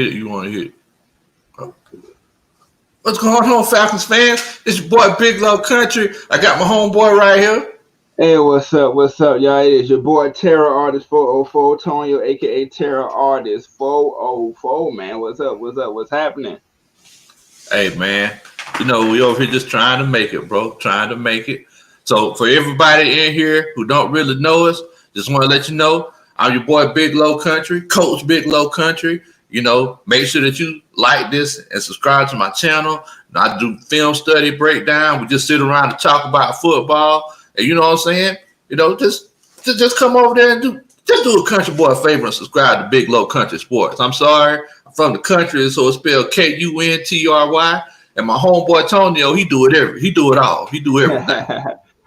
You want to hit? What's going on, Falcons fans? It's your boy Big Love Country. I got my homeboy right here. Hey, what's up, y'all? It is your boy Terror Artist 404, Tonyo, aka Terror Artist 404, man. What's happening? Hey, man. We over here just trying to make it, bro. Trying to make it. So for everybody in here who don't really know us, just want to let you know, I'm your boy Big Low Country, Coach Big Low Country. Make sure that you like this and subscribe to my channel. I do film study breakdown. We just sit around and talk about football. And you know what I'm saying? Just come over there and do a country boy a favor and subscribe to Big Low Country Sports. I'm sorry, I'm from the country, so it's spelled Kuntry. And my homeboy Tonyo, he do it all. He do everything.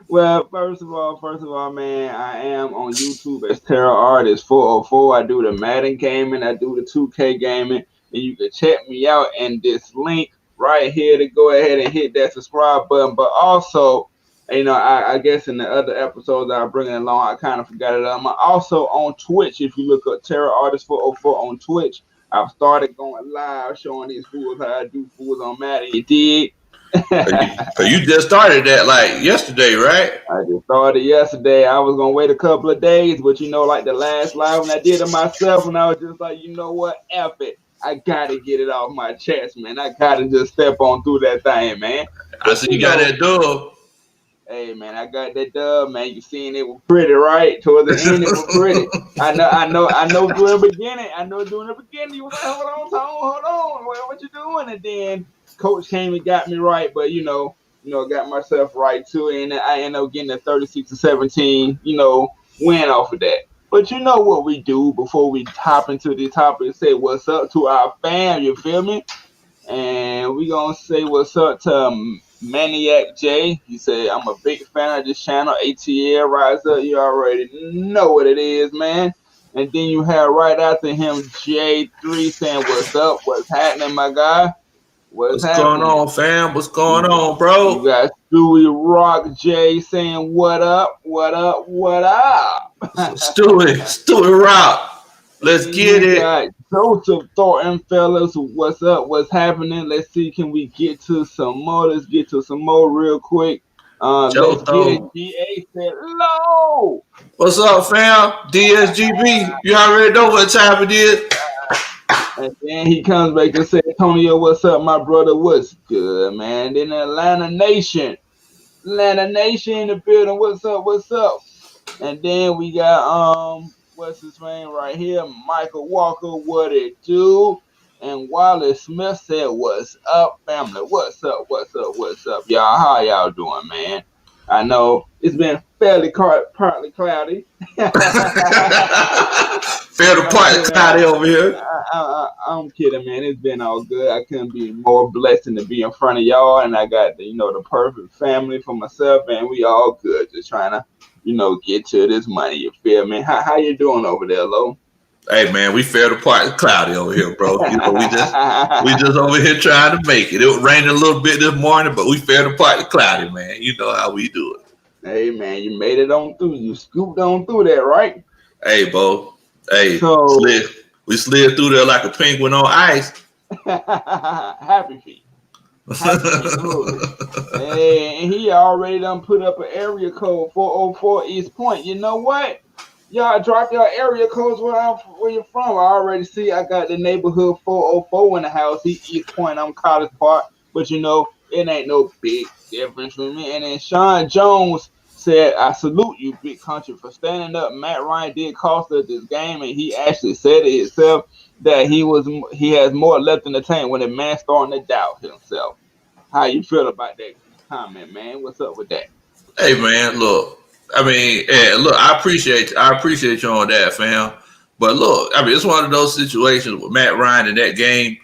Well, first of all, man, I am on YouTube as Terror Artist 404. I do the Madden gaming, I do the 2K gaming, and you can check me out in this link right here to go ahead and hit that subscribe button. But also, I guess in the other episodes I bring it along, I kind of forgot it. I'm also on Twitch. If you look up Terror Artist 404 on Twitch, I've started going live showing these fools how I do fools on Madden. You dig? You just started that like yesterday, right? I just started yesterday. I was gonna wait a couple of days, but like the last live when I did it myself, and I was just like, you know what, F it. I gotta get it off my chest, man. I gotta just step on through that thing, man. I see you got that dub. Hey, man, I got that dub, man. You seen it was pretty, right? Toward the end, it was pretty. I know during the beginning. You was like, hold on, Tom, hold on. What you doing? And then Coach came and got me right, but got myself right too, and I ended up getting a 36-17, win off of that. But you know what we do before we hop into the topic? Say what's up to our fam, you feel me? And we gonna say what's up to Maniac J. He said, I'm a big fan of this channel. ATL Rise Up. You already know what it is, man. And then you have right after him J3 saying, what's up? What's happening, my guy? What's going on, fam? What's going on, bro? You got Stewie Rock J saying, what up? What up? What up? Stewie Rock. Let's get it. Got Joseph Thornton, fellas. What's up? What's happening? Let's see. Can we get to some more? Let's get to some more real quick. Let's get it. DA said, low. What's up, fam? DSGB. You already know what time it is. And then he comes back and says, Antonio, what's up, my brother? What's good, man? Then Atlanta Nation in the building. What's up? What's up? And then we got what's his name right here? Michael Walker, what it do? And Wallace Smith said, what's up, family? What's up? What's up? What's up, y'all? How y'all doing, man? I know it's been fairly partly cloudy. Fairly partly cloudy over here. I'm kidding, man. It's been all good. I couldn't be more blessed than to be in front of y'all, and I got the perfect family for myself, and we all good. Just trying to, get to this money. You feel me? How you doing over there, Lo? Hey, man, we fairly partly cloudy over here, bro. We just over here trying to make it. It rained a little bit this morning, but we fairly partly cloudy, man. You know how we do it. Hey, man, you made it on through. You scooped on through that, right? Hey, bro. Hey, we slid through there like a penguin on ice. Happy feet. Hey, and he already done put up an area code 404 East Point. You know what? Y'all drop your area codes where you're from. I already see I got the neighborhood 404 in the house. He East Point, I'm College Park. But it ain't no big difference with me. And then Sean Jones said, I salute you, Big Country, for standing up. Matt Ryan did cost us this game, and he actually said it himself that he has more left in the tank when the man starting to doubt himself. How you feel about that comment, man? What's up with that? Hey, man, look. I appreciate you on that, fam. But look, it's one of those situations with Matt Ryan in that game.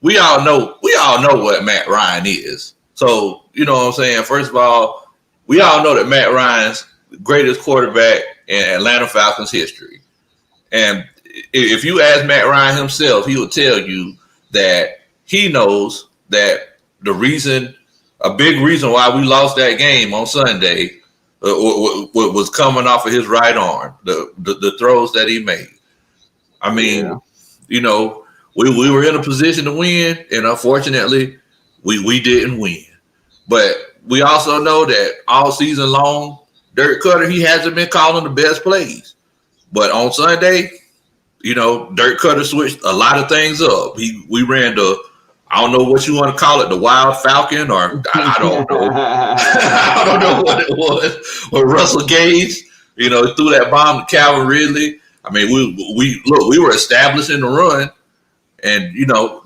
We all know what Matt Ryan is. So, you know what I'm saying? First of all, we all know that Matt Ryan's the greatest quarterback in Atlanta Falcons history. And if you ask Matt Ryan himself, he will tell you that he knows that a big reason why we lost that game on Sunday was coming off of his right arm, the throws that he made. we were in a position to win, and unfortunately, we didn't win. But we also know that all season long, Dirk Cutter, he hasn't been calling the best plays. But on Sunday, Dirk Cutter switched a lot of things up. We ran I don't know what you want to call it, the Wild Falcon, or I don't know. I don't know what it was. But Russell Gage, threw that bomb to Calvin Ridley. I mean, we were establishing the run, and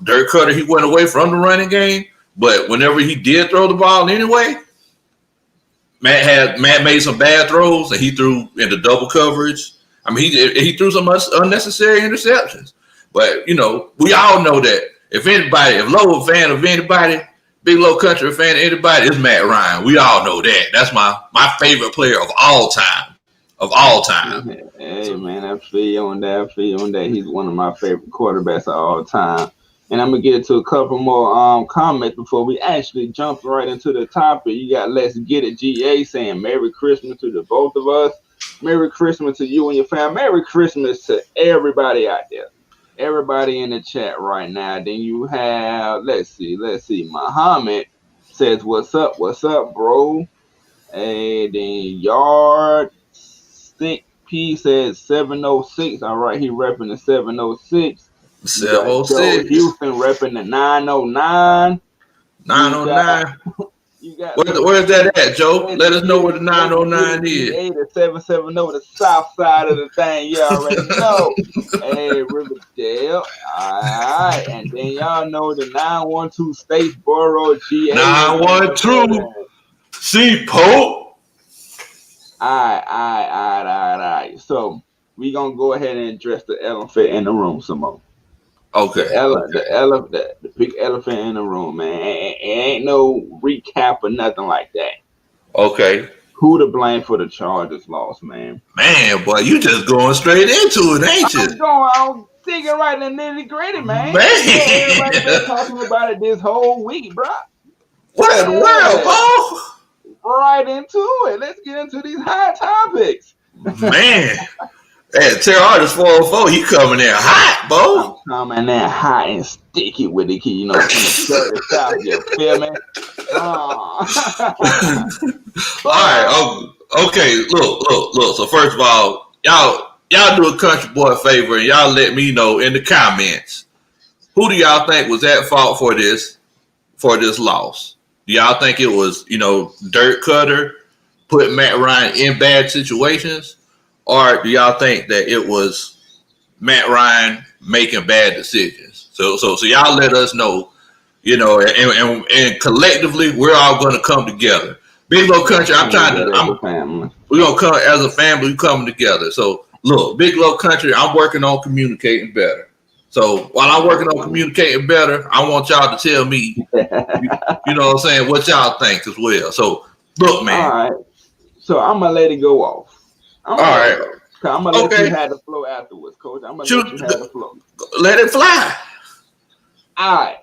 Dirk Cutter, he went away from the running game. But whenever he did throw the ball anyway, Matt made some bad throws, and he threw into double coverage. I mean, he threw some unnecessary interceptions. But we all know that if Low a fan of anybody, Big Low Country fan of anybody, it's Matt Ryan. We all know that. That's my favorite player of all time. Of all time. Hey man, I feel you on that. He's one of my favorite quarterbacks of all time. And I'm gonna get to a couple more comments before we actually jump right into the topic. You got Let's Get It GA saying Merry Christmas to the both of us. Merry Christmas to you and your family. Merry Christmas to everybody out there. Everybody in the chat right now. Then you have, let's see. Muhammad says, what's up, bro? And then Yard Stick P says 706. All right, he repping the 706. 706. Houston repping the 909. 909. You got where's that at, Joe? Let us know where the 909 is. The 770, the south side of the thing. You already know. Hey, Riverdale. All right. And then y'all know the 912 Statesboro GA. 912 C Pope. All right. So we gonna go ahead and address the elephant in the room some more. Okay. The big elephant in the room, man. It ain't no recap or nothing like that. Okay. Who to blame for the Chargers loss, man? Man, boy, you just going straight into it, ain't you? I'm digging right in the nitty gritty, man. Everybody been talking about it this whole week, bro. What in the world, bro? Right into it. Let's get into these hot topics. Man. Hey, Terry Artist 404, he coming in hot, bro. I'm coming in hot and sticky with it, you know. South, you feel me? All right, okay. Look. So first of all, y'all do a country boy a favor and y'all let me know in the comments who do y'all think was at fault for this loss? Do y'all think it was Dirk Cutter put Matt Ryan in bad situations? Or do y'all think that it was Matt Ryan making bad decisions? So y'all let us know, and collectively we're all going to come together. Big Low Country, we're going to come as a family, we coming together. So look, Big Low Country, I'm working on communicating better. So while I'm working on communicating better, I want y'all to tell me, you know what I'm saying, what y'all think as well. So look, man. All right. So I'm going to let it go off. I'm gonna let you have the flow afterwards, Coach. I'm gonna let you have the flow. Let it fly. All right.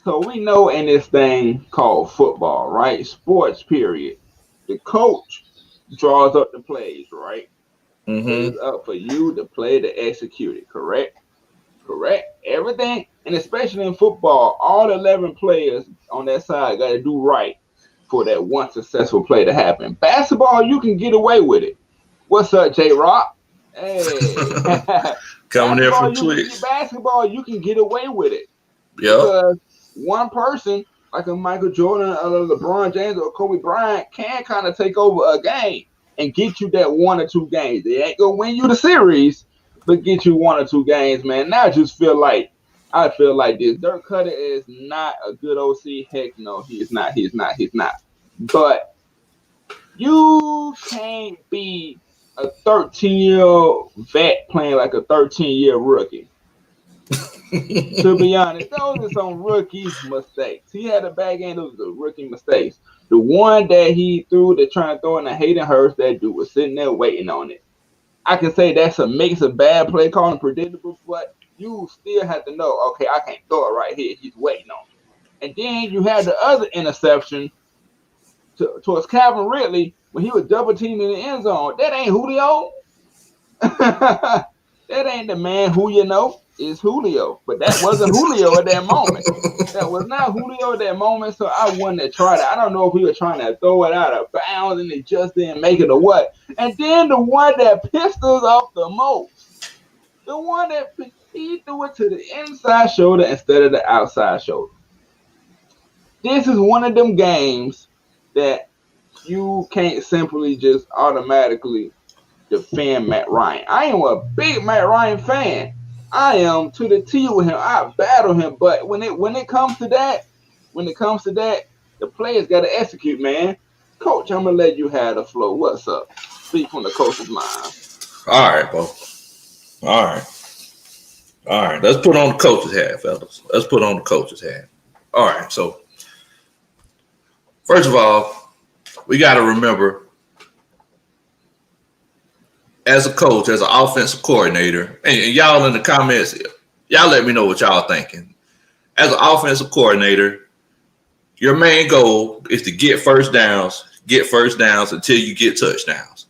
So we know in this thing called football, right? Sports, period. The coach draws up the plays, right? Mm-hmm. It's up for you to play to execute it, correct? Everything, and especially in football, all 11 players on that side got to do right for that one successful play to happen. Basketball, you can get away with it. What's up, J-Rock? Hey. Coming there from Twitch. Basketball, you can get away with it. Yeah. Because one person, like a Michael Jordan or LeBron James or Kobe Bryant, can kind of take over a game and get you that 1 or 2 games. They ain't going to win you the series, but get you 1 or 2 games, man. Now I feel like this. Dirk Cutter is not a good OC. Heck no, he's not. But you can't be a 13-year-old vet playing like a 13-year rookie. To be honest, those are some rookie mistakes. He had a bad game. Those are rookie mistakes. The one that he threw to try and throw in the Hayden Hurst, that dude was sitting there waiting on it. I can say that's a mix of bad play calling, predictable, but you still have to know, okay, I can't throw it right here. He's waiting on it. And then you had the other interception towards Calvin Ridley when he was double teaming in the end zone. That ain't Julio. That ain't the man who you know. is Julio, but that wasn't Julio at that moment. That was not Julio at that moment, so I wouldn't have tried it. I don't know if he was trying to throw it out of bounds and it just didn't make it or what. And then the one that pissed us off the most, the one that he threw it to the inside shoulder instead of the outside shoulder. This is one of them games that you can't simply just automatically defend Matt Ryan. I am a big Matt Ryan fan. I am to the T with him. I battle him, but when it comes to that, the players got to execute, man. Coach, I'm gonna let you have the flow. What's up? Speak from the coach's mind. All right, bro. All right. Let's put on the coach's hat, fellas. Let's put on the coach's hat. All right. So, first of all, we got to remember, as a coach, as an offensive coordinator, and y'all in the comments, y'all let me know what y'all thinking. As an offensive coordinator, your main goal is to get first downs until you get touchdowns.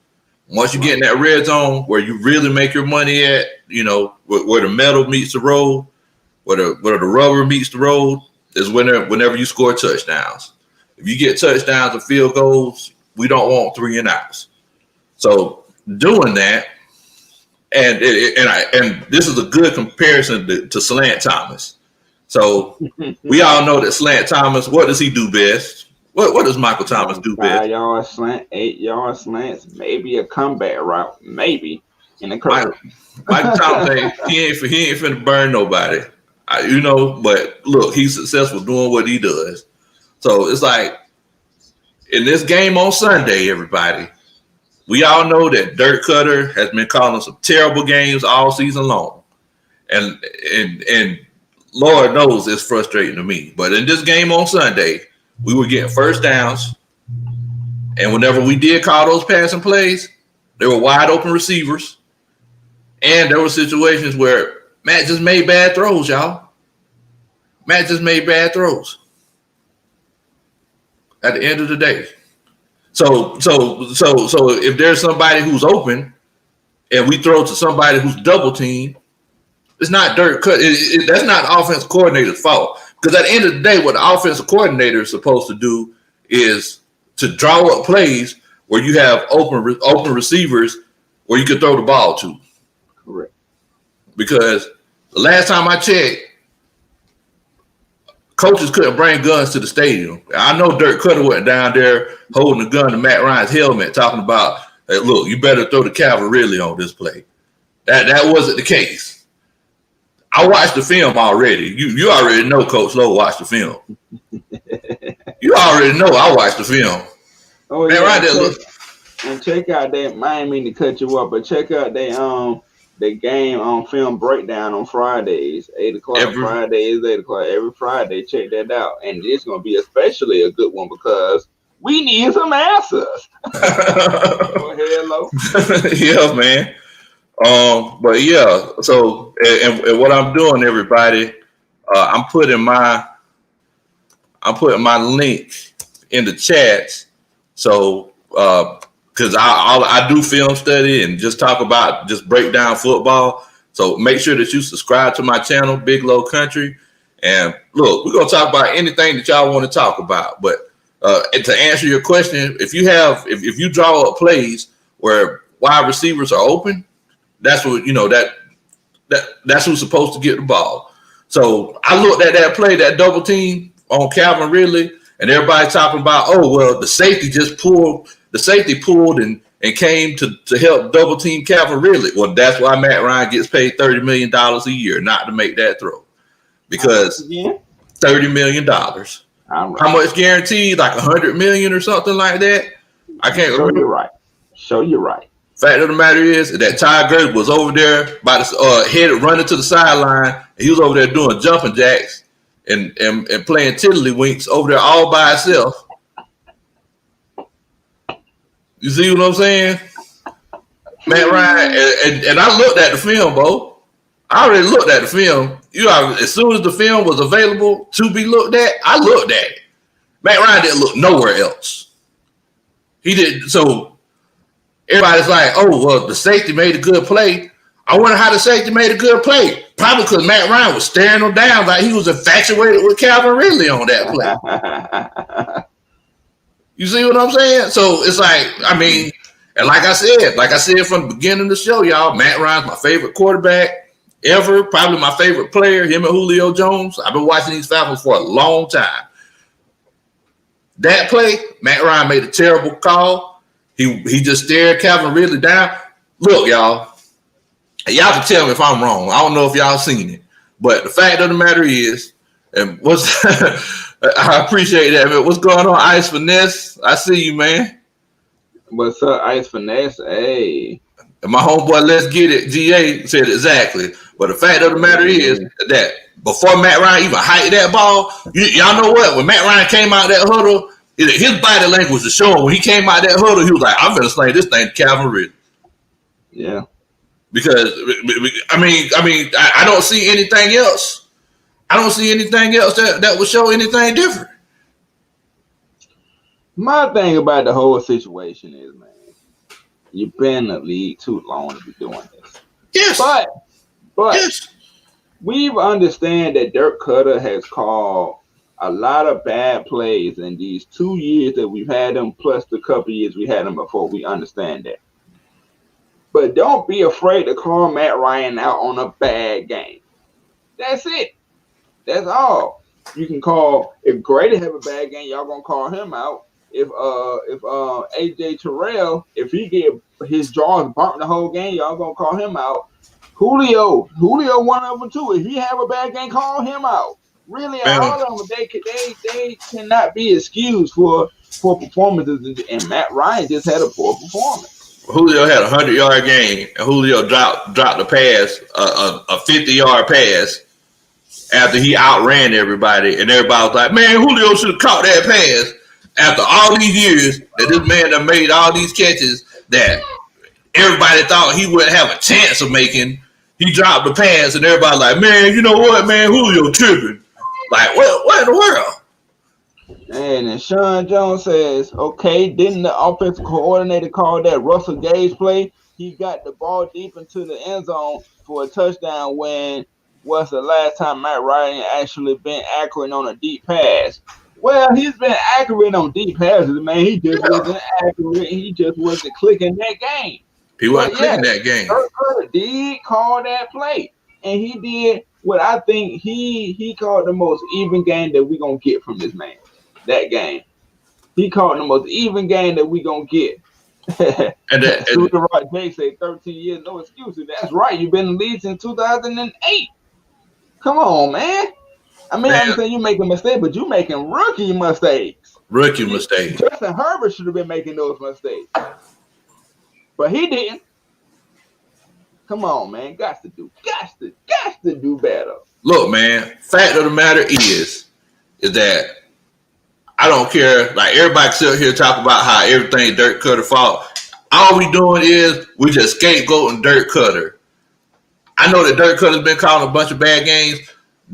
Once you get in that red zone where you really make your money at, you know, where the metal meets the road, where the rubber meets the road, is whenever you score touchdowns. If you get touchdowns and field goals, we don't want 3 and outs. So doing that, and this is a good comparison to Slant Thomas. So we all know that Slant Thomas, what does he do best? What does Michael Thomas do best? 5-yard slant, 8-yard slants, maybe a comeback route, maybe in the curve. Michael Thomas, he ain't finna burn nobody, But look, he's successful doing what he does. So it's like in this game on Sunday, everybody, we all know that Dirk Cutter has been calling some terrible games all season long, and Lord knows it's frustrating to me. But in this game on Sunday, we were getting first downs, and whenever we did call those passing plays, there were wide open receivers, and there were situations where Matt just made bad throws, y'all. Matt just made bad throws at the end of the day. So if there's somebody who's open and we throw to somebody who's double teamed, it's not Dirk Cut. That's not the offensive coordinator's fault. Because at the end of the day, what the offensive coordinator is supposed to do is to draw up plays where you have open receivers where you can throw the ball to. Correct. Because the last time I checked, coaches couldn't bring guns to the stadium. I know Dirk Cutter went down there holding a gun to Matt Ryan's helmet, talking about, hey, look, you better throw the cavalry on this play. That wasn't the case. I watched the film already. You already know Coach Lowe watched the film. You already know I watched the film. Oh, man, yeah. Right there, look. And check out that, I didn't mean to cut you up, but check out the game on film breakdown on Fridays, 8 o'clock. Fridays, 8 o'clock. Every Friday, check that out. And it's going to be especially a good one because we need some answers. Go ahead, Lo. Yeah, man. But yeah, so and what I'm doing, everybody, I'm putting my link in the chats. So because I do film study and just break down football. So make sure that you subscribe to my channel, Big Low Country. And look, we're gonna talk about anything that y'all want to talk about. But to answer your question, if you draw up plays where wide receivers are open, that's what that's who's supposed to get the ball. So I looked at that play, that double team on Calvin Ridley, and everybody talking about, oh well, the safety pulled and came to help double team Calvin Ridley. Well, that's why Matt Ryan gets paid $30 million a year not to make that throw. Because $30 million. Right. How much guaranteed? Like $100 million or something like that? I can't remember. You're right. Fact of the matter is that Ty Gurley was over there by the headed running to the sideline, and he was over there doing jumping jacks and playing tiddlywinks over there all by himself. You see what I'm saying? Matt Ryan, and I looked at the film, Bo. I already looked at the film. As soon as the film was available to be looked at, I looked at it. Matt Ryan didn't look nowhere else. He didn't. So everybody's like, oh, well, the safety made a good play. I wonder how the safety made a good play. Probably because Matt Ryan was staring him down like he was infatuated with Calvin Ridley on that play. You see what I'm saying? So it's like, I mean, and like I said from the beginning of the show, y'all, Matt Ryan's my favorite quarterback ever. Probably my favorite player, him and Julio Jones. I've been watching these Falcons for a long time. That play, Matt Ryan made a terrible call. He just stared Calvin Ridley down. Look, y'all can tell me if I'm wrong. I don't know if y'all seen it, but the fact of the matter is, and what's I appreciate that, man. What's going on, Ice Finesse? I see you, man. What's up, Ice Finesse? Hey. And my homeboy, Let's Get It, GA, said exactly. But the fact of the matter is that before Matt Ryan even hiked that ball, y'all know what? When Matt Ryan came out of that huddle, his body language was showing. When he came out of that huddle, he was like, I'm going to sling this thing to Calvin Ridley. Yeah. Because, I mean, I don't see anything else. I don't see anything else that would show anything different. My thing about the whole situation is, man, you've been in the league too long to be doing this. Yes. But yes. We've understand that Dirk Cutter has called a lot of bad plays in these 2 years that we've had him, plus the couple years we had him before. We understand that. But don't be afraid to call Matt Ryan out on a bad game. That's it. That's all. You can call, if Grady have a bad game, y'all gonna call him out. If AJ Terrell, if he get his jaws burnt the whole game, y'all gonna call him out. Julio one of them too. If he have a bad game, call him out. Really, all of them, they cannot be excused for performances. And Matt Ryan just had a poor performance. Julio had a 100-yard game, and Julio dropped the pass, a 50-yard pass, after he outran everybody, and everybody was like, man, Julio should have caught that pass. After all these years that this man have made all these catches that everybody thought he wouldn't have a chance of making, he dropped the pass, and everybody like, man, you know what, man, Julio tripping. Like, what in the world? And Sean Jones says, okay, didn't the offensive coordinator call that Russell Gage play? He got the ball deep into the end zone for a touchdown. When was the last time Matt Ryan actually been accurate on a deep pass? Well, he's been accurate on deep passes, man. He just wasn't accurate. He just wasn't clicking that game. He wasn't clicking that game. Dirk Cutter did call that play. And he did what I think he called the most even game that we're going to get from this man. That game. He called the most even game that we're going to get. And the right Jay say 13 years, no excuses. That's right. You've been in the league since 2008. Come on, man. I mean, I'm saying you make a mistake, but you're making rookie mistakes. Justin Herbert should have been making those mistakes. But he didn't. Come on, man. Got to do better. Look, man, fact of the matter is that I don't care. Like, everybody sit here talk about how everything Dirk Cutter fault. All we doing is we just scapegoating Dirk Cutter. I know that Dirk Cutter's been calling a bunch of bad games.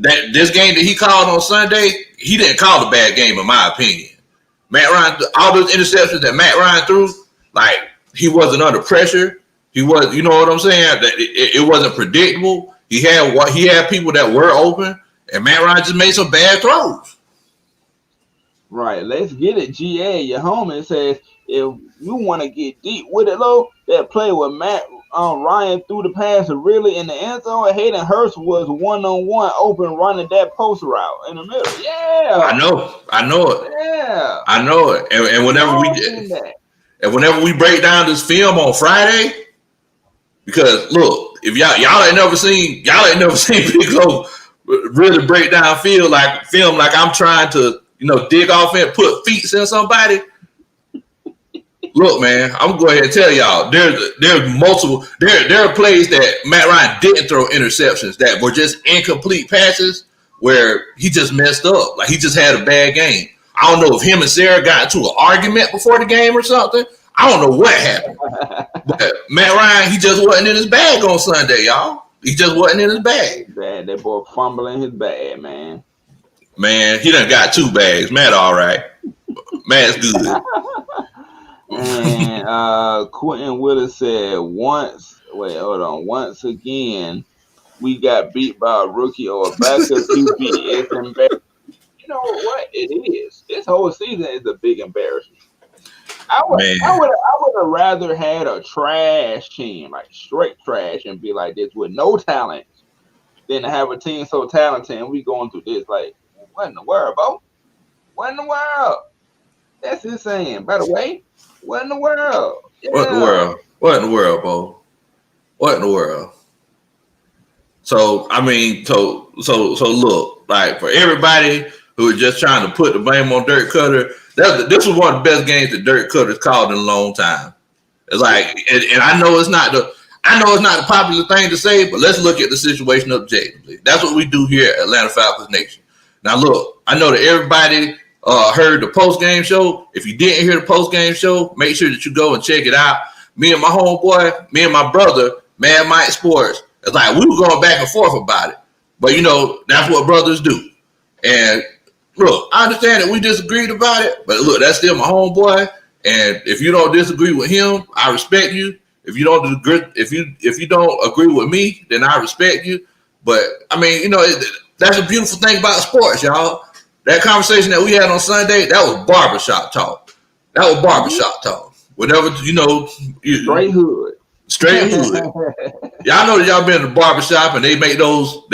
That this game that he called on Sunday, he didn't call a bad game in my opinion. Matt Ryan, all those interceptions that Matt Ryan threw, like, he wasn't under pressure. He was, you know what I'm saying? That it wasn't predictable. He had people that were open, and Matt Ryan just made some bad throws. Right, let's get it. GA, your homie says, if you want to get deep with it, though, that play with Matt Ryan threw the pass really in the end zone. Hayden Hurst was one-on-one open running that post route in the middle. Yeah, I know it. Yeah, I know it. And whenever we break down this film on Friday, because look, if y'all ain't never seen Big O really break down film like I'm trying to, dig off and put feet in somebody. Look, man, I'm gonna go ahead and tell y'all there's multiple there are plays that Matt Ryan didn't throw interceptions that were just incomplete passes where he just messed up. Like, he just had a bad game. I don't know if him and Sarah got into an argument before the game or something. I don't know what happened. But Matt Ryan, he just wasn't in his bag on Sunday, y'all. He just wasn't in his bag. Bad. That boy fumbling his bag, man. Man, he done got 2 bags. Matt all right. Matt's good. And Quentin Willis said once Wait, hold on. Once again, we got beat by a rookie or a backup QB. It's embarrassing. You know what? It is. This whole season is a big embarrassment. I would have rather had a trash team, like straight trash, and be like this with no talent, than to have a team so talented and we going through this. Like, what in the world, bro? What in the world? That's insane. By the way, what in the world? Yeah. What in the world? What in the world, Bo? What in the world? So I mean, so look, like for everybody who is just trying to put the blame on Dirk Cutter, this was one of the best games that Dirk Cutter's called in a long time. It's like, and I know it's not the popular thing to say, but let's look at the situation objectively. That's what we do here at Atlanta Falcons Nation. Now, look, I know that everybody heard the post-game show. If you didn't hear the post-game show, make sure that you go and check it out. Me and my homeboy, me and my brother, Mad Mike Sports, it's like we were going back and forth about it. But, you know, that's what brothers do. And, look, I understand that we disagreed about it, but, look, that's still my homeboy. And if you don't disagree with him, I respect you. If you don't agree, if you don't agree with me, then I respect you. But, I mean, you know, that's a beautiful thing about sports, y'all. That conversation that we had on Sunday, that was barbershop talk. Whatever, you know. Straight hood. Y'all know that y'all been in the barbershop and they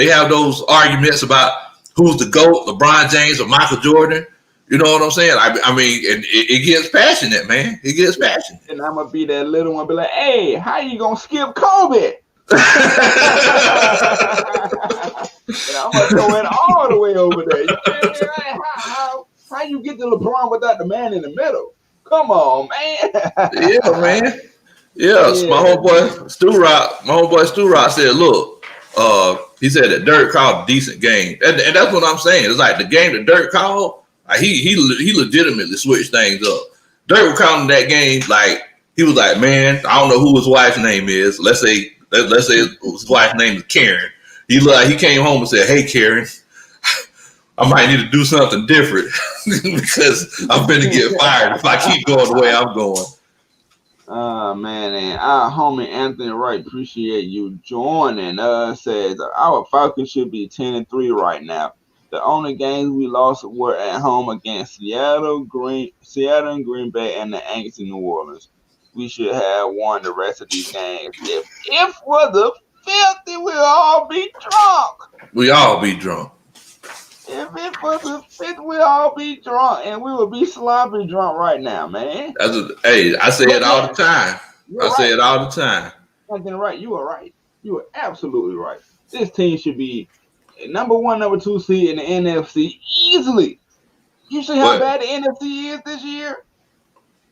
have those arguments about who's the GOAT, LeBron James or Michael Jordan. You know what I'm saying? I mean, it gets passionate, man. It gets passionate. And I'm going to be that little one, be like, hey, how you going to skip Kobe? And I'm going to throw it all the way over there. You feel me? Like, how you get to LeBron without the man in the middle? Come on, man. Yeah, man. Yeah. My homeboy Stu Rock said, look, he said that Dirk called a decent game. And that's what I'm saying. It's like the game that Dirk called, he legitimately switched things up. Dirk was calling that game like he was like, man, I don't know who his wife's name is. Let's say his wife's name is Karen. He came home and said, hey, Karen, I might need to do something different because I'm finna get fired if I keep going the way I'm going. Man, and our homie Anthony Wright, appreciate you joining us. Says our Falcons should be 10-3 right now. The only games we lost were at home against Seattle, Green Bay, and the Yankees in New Orleans. We should have won the rest of these games. If for the 50, we'll all be drunk. We all be drunk. If it was the 50, we'll all be drunk, and we will be sloppy drunk right now, man. I say it all the time. Say it all the time. Something right. You are right. You are absolutely right. This team should be number 1, number 2 seed in the NFC easily. You see how bad the NFC is this year?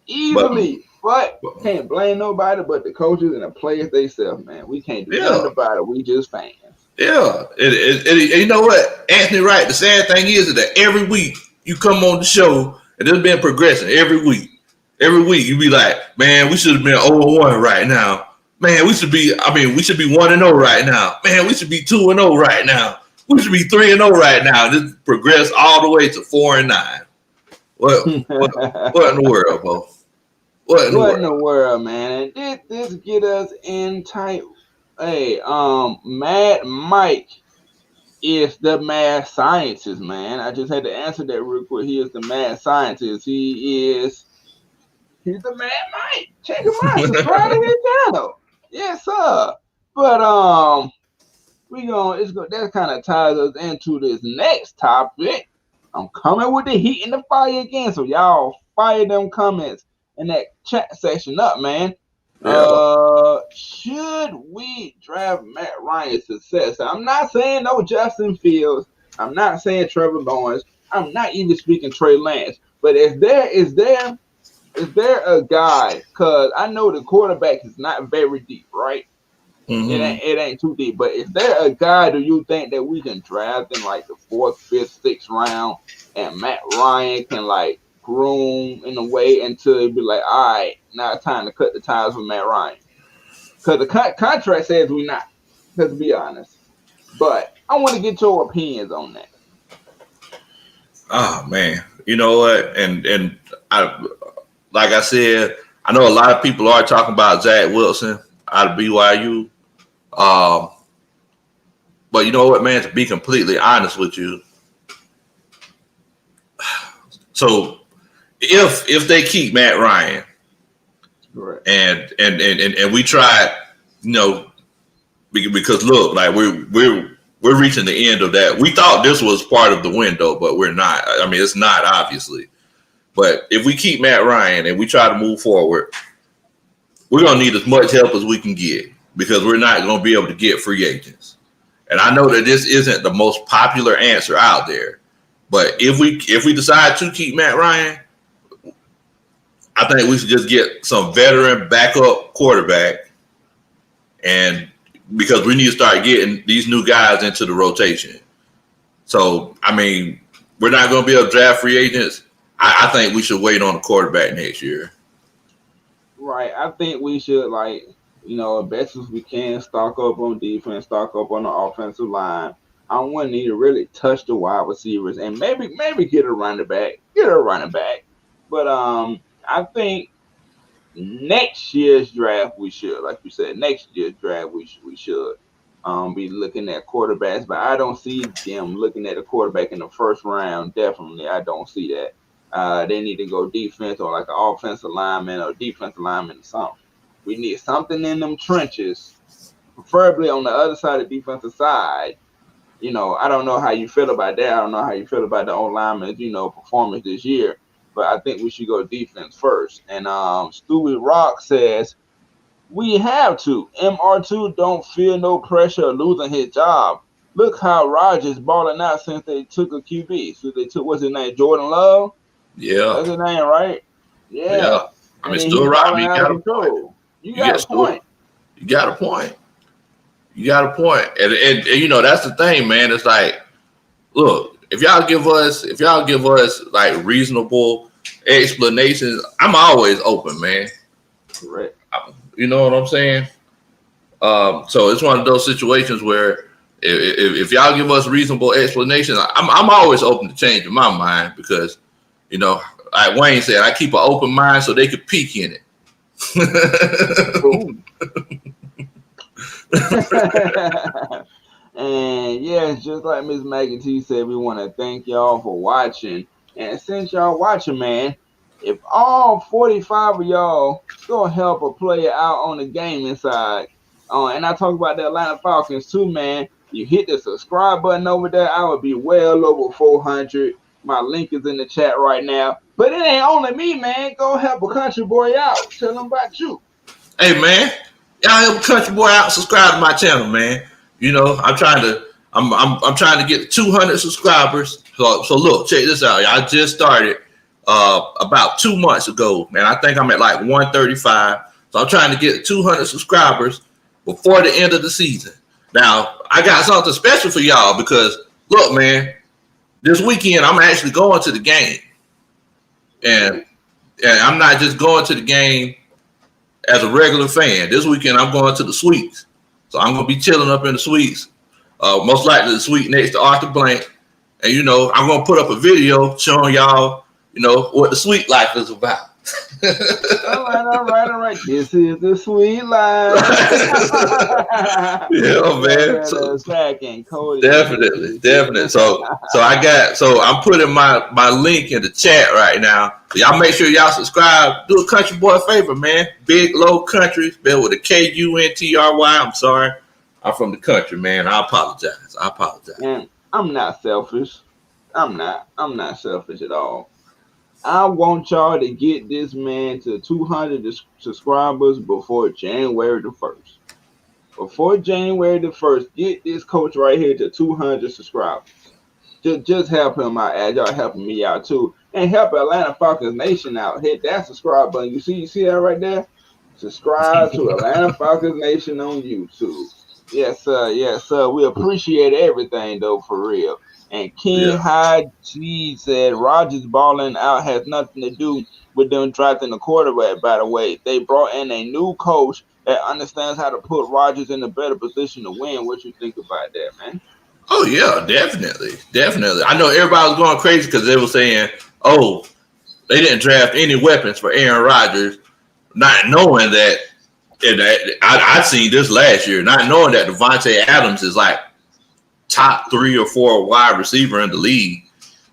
Easily. But can't blame nobody but the coaches and the players themselves, man. We can't do nothing about it. We just fans. Yeah. You know what, Anthony Wright, the sad thing is that every week you come on the show and it's been progressing every week. Every week you be like, man, we should have been 0-1 right now. Man, we should be 1-0 right now. Man, we should be 2-0 right now. We should be 3-0 right now. This progress all the way to 4-9. What in the world, Bo? What in the world, man? And did this get us in tight? Hey, Mad Mike is the mad scientist, man. I just had to answer that real quick. He is the mad scientist. He's the Mad Mike. Check him out. Subscribe to his channel. Yes, sir. But that kind of ties us into this next topic. I'm coming with the heat and the fire again, so y'all fire them comments in that chat section up, man. Yeah. Should we draft Matt Ryan's success? I'm not saying no Justin Fields. I'm not saying Trevor Lawrence. I'm not even speaking Trey Lance. But is there a guy? Because I know the quarterback is not very deep, right? Mm-hmm. It ain't too deep. But is there a guy do you think that we can draft in like the 4th, 5th, 6th round, and Matt Ryan can like groom in a way until it be like, all right, now it's time to cut the ties with Matt Ryan? Because the contract says we not. Let's be honest. But I want to get your opinions on that. Oh man, you know what? And I, like I said, I know a lot of people are talking about Zach Wilson. out of BYU. But you know what, man? To be completely honest with you, so if they keep Matt Ryan, Correct. and we tried, you know, because look, like we're reaching the end of that. We thought this was part of the window, but we're not. I mean, it's not, obviously. But if we keep Matt Ryan and we try to move forward, we're gonna need as much help as we can get because we're not gonna be able to get free agents. And I know that this isn't the most popular answer out there, but if we decide to keep Matt Ryan, I think we should just get some veteran backup quarterback, and because we need to start getting these new guys into the rotation. So, I mean, we're not going to be able to draft free agents. I think we should wait on the quarterback next year. Right. I think we should, like, you know, as best as we can, stock up on defense, stock up on the offensive line. I wouldn't need to really touch the wide receivers and maybe get a running back. But I think next year's draft we should, like you said, next year's draft we should be looking at quarterbacks. But I don't see them looking at a quarterback in the first round. Definitely, I don't see that. They need to go defense or like an offensive lineman or defensive lineman or something. We need something in them trenches, preferably on the other side of the defensive side. You know, I don't know how you feel about that. I don't know how you feel about the O-lineman's, you know, performance this year. But I think we should go defense first. And Stewie Rock says, we have to. MR2 don't feel no pressure of losing his job. Look how Rodgers balling out since they took a QB. So they took, what's his name, Jordan Love? Yeah. That's his name, right? Yeah. I mean, still right. You got a point. You got a point. You got a point. You got a point. And you know, that's the thing, man. It's like, look, if y'all give us like reasonable explanations, I'm always open, man. Correct. You know what I'm saying? So it's one of those situations where if y'all give us reasonable explanations, I'm always open to changing my mind because, you know, like Wayne said, I keep an open mind so they could peek in it. And yeah, just like Miss Maggie T said, we want to thank y'all for watching. And since y'all watching, man, if all 45 of y'all go help a player out on the gaming side, and I talk about the Atlanta Falcons too, man, you hit the subscribe button over there, I would be well over 400. My link is in the chat right now. But it ain't only me, man. Go help a country boy out. Tell them about you. Hey, man, y'all help a country boy out. Subscribe to my channel, man. You know, I'm trying to get 200 subscribers. So look, check this out. I just started about 2 months ago, man. I think I'm at like 135. So I'm trying to get 200 subscribers before the end of the season. Now, I got something special for y'all because, look, man, this weekend I'm actually going to the game. And I'm not just going to the game as a regular fan. This weekend I'm going to the suites. So I'm going to be chilling up in the suites. Most likely the suite next to Arthur Blank. And, you know, I'm going to put up a video showing y'all, you know, what the suite life is about. All right. This is the sweet life. Yeah, man. So, definitely. So I'm putting my link in the chat right now. So y'all make sure y'all subscribe. Do a country boy a favor, man. Big Low Country, spelled with a Kuntry. I'm sorry. I'm from the country, man. I apologize. Man, I'm not selfish. I'm not selfish at all. I want y'all to get this man to 200 subscribers before January the 1st. Before January the 1st, get this coach right here to 200 subscribers. Just help him out as y'all helping me out too. And help Atlanta Falcons Nation out. Hit that subscribe button. You see that right there? Subscribe to Atlanta Falcons Nation on YouTube. Yes, sir. We appreciate everything though, for real. And King High G said Rodgers balling out has nothing to do with them drafting the quarterback, by the way. They brought in a new coach that understands how to put Rodgers in a better position to win. What you think about that, man? Oh, yeah, definitely. I know everybody was going crazy because they were saying, oh, they didn't draft any weapons for Aaron Rodgers, not knowing that And I seen this last year, not knowing that Devontae Adams is like top 3 or 4 wide receiver in the league.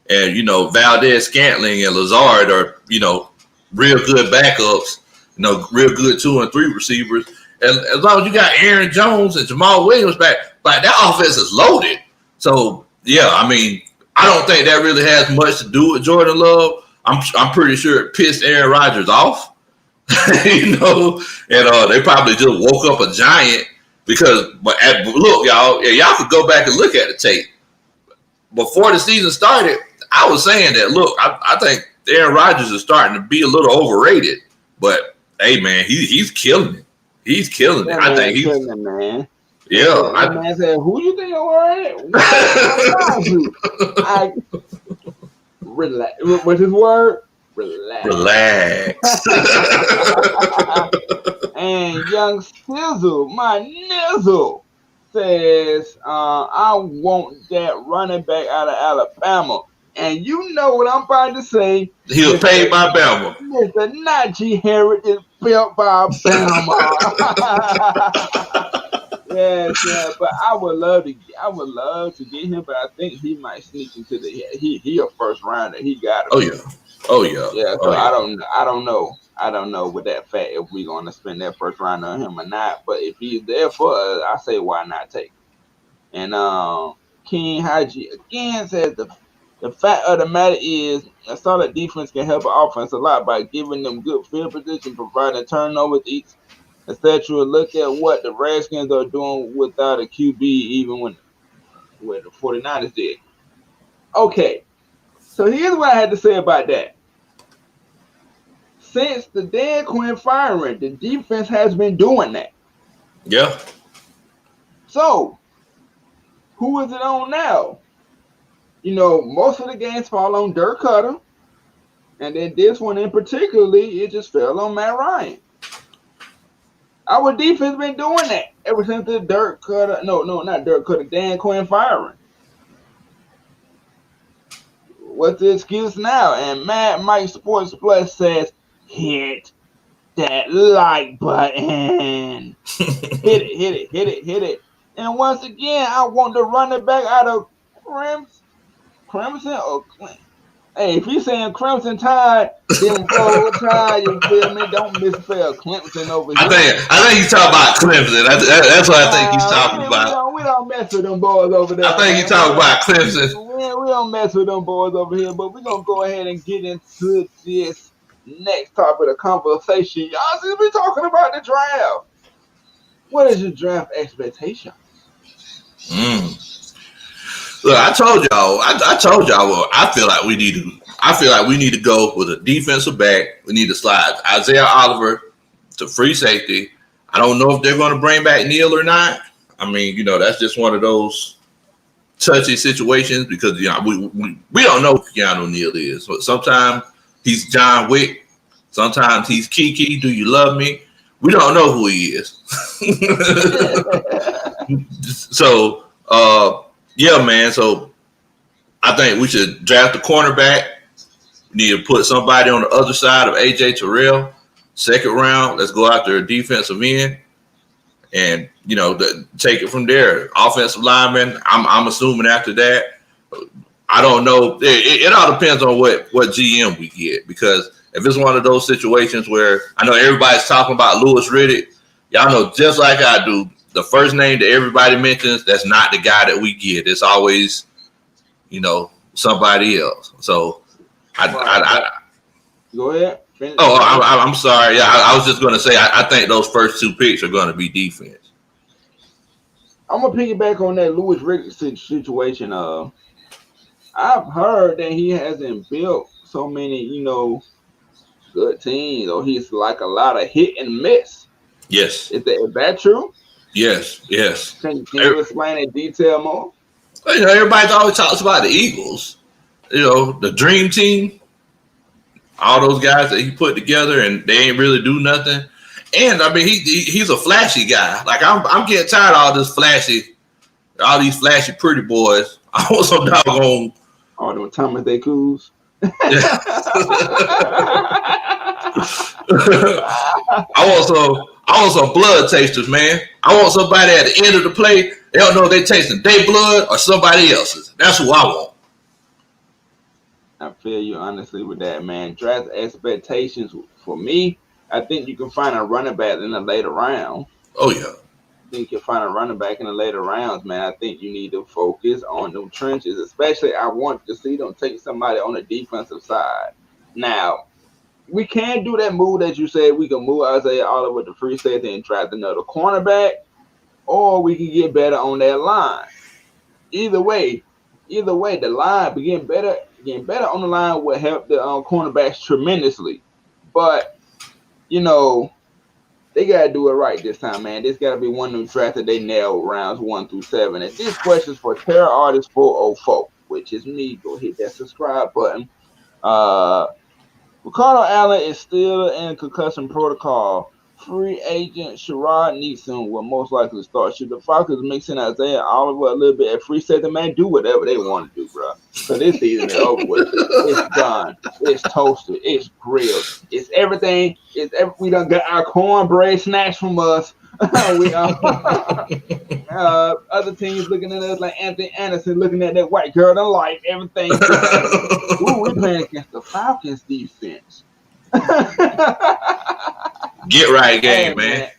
And, you know, Valdez Scantling and Lazard are, you know, real good backups, you know, real good 2 and 3 receivers. And as long as you got Aaron Jones and Jamal Williams back, like that offense is loaded. So, yeah, I mean, I don't think that really has much to do with Jordan Love. I'm pretty sure it pissed Aaron Rodgers off, you know, and they probably just woke up a giant because, look, y'all could go back and look at the tape. Before the season started, I was saying that, look, I think Aaron Rodgers is starting to be a little overrated, but hey, man, he's killing it. He's killing it. I think he's killing it, man. Yeah. I man said, who you think you're relax. What's his word? Relax. And Young Sizzle, my nizzle, says, I want that running back out of Alabama. And you know what I'm about to say. He was paid by Bama. Mr. Najee Harris is built by Bama. Yes, yeah, but I would love to get him, but I think he might sneak into he a first rounder. He got it. Oh yeah. Yeah, so I don't know with that fact if we're gonna spend that first round on him or not. But if he's there for us, I say why not take him. And King Haji again says the fact of the matter is a solid defense can help an offense a lot by giving them good field position, providing turnovers each, etc. Look at what the Redskins are doing without a QB, even when the 49ers did. Okay, so here's what I had to say about that. Since the Dan Quinn firing, the defense has been doing that. Yeah. So, who is it on now? You know, most of the games fall on Dirk Cutter. And then this one in particularly, it just fell on Matt Ryan. Our defense been doing that ever since the Dirk Cutter. No, not Dirk Cutter, Dan Quinn firing. What's the excuse now? And Mad Mike Sports Plus says, hit that like button. Hit it. And once again, I want to run it back out of Crimson or Clinton. Hey, if he's saying Crimson Tide, then Full Tide, you feel me? Don't misspell Clemson over here. I think he's talking about Clemson. That's what I think he's talking about. We don't mess with them boys over there. I think he's talking about Clemson. We don't mess with them boys over here, but we're going to go ahead and get into this next topic of conversation. Y'all see me talking about the draft. What is your draft expectation? Look, I told y'all. I feel like we need to go with a defensive back. We need to slide Isaiah Oliver to free safety. I don't know if they're going to bring back Neal or not. I mean, you know, that's just one of those touchy situations because, you know, we don't know who Keanu Neal is. So sometimes he's John Wick. Sometimes he's Kiki. Do you love me? We don't know who he is. So, yeah, man. So I think we should draft a cornerback. We need to put somebody on the other side of AJ Terrell. Second round, let's go after a defensive end, and you know, take it from there. Offensive lineman. I'm assuming after that. I don't know. It all depends on what GM we get, because if it's one of those situations where I know everybody's talking about Louis Riddick, y'all know just like I do, the first name that everybody mentions, that's not the guy that we get. It's always, you know, somebody else. So I go ahead. I'm sorry. Yeah, I was just going to say I think those first 2 picks are going to be defense. I'm going to piggyback on that Louis Riddick situation. I've heard that he hasn't built so many, you know, good teams, or he's like a lot of hit and miss. Yes. Is that true? Yes. Can you explain in detail more? You know, everybody always talks about the Eagles. You know, the dream team. All those guys that he put together, and they ain't really do nothing. And I mean, he's a flashy guy. Like I'm getting tired of all these flashy pretty boys. I want some doggone all them Thomas Day Coos. I want some blood tasters, man. I want somebody at the end of the play. They don't know if they tasting their blood or somebody else's. That's who I want. I feel you honestly with that, man. Draft expectations for me. I think you can find a running back in the later round. Oh yeah. I think you'll find a running back in the later rounds, man. I think you need to focus on them trenches, especially I want to see them take somebody on the defensive side. Now, we can do that move that you said. We can move Isaiah Oliver to free safety and draft another cornerback, or we can get better on that line. Either way, the line getting better on the line will help the cornerbacks tremendously. But they gotta do it right this time, man. This gotta be one of them drafts that they nail rounds 1 through 7. And this question is for Terror Artist 404, which is me. Go hit that subscribe button. Ricardo Allen is still in concussion protocol. Free agent Sherrod Neeson will most likely start. Should the Falcons mix in Isaiah Oliver a little bit at free safety, man? Do whatever they want to do, bro. So this season is over with. It's done. It's toasted. It's grilled. It's everything. We done got our cornbread snatched from us. Other teams looking at us like Anthony Anderson looking at that white girl in life. Everything. Ooh, we're playing against the Falcons defense. Get right game, man.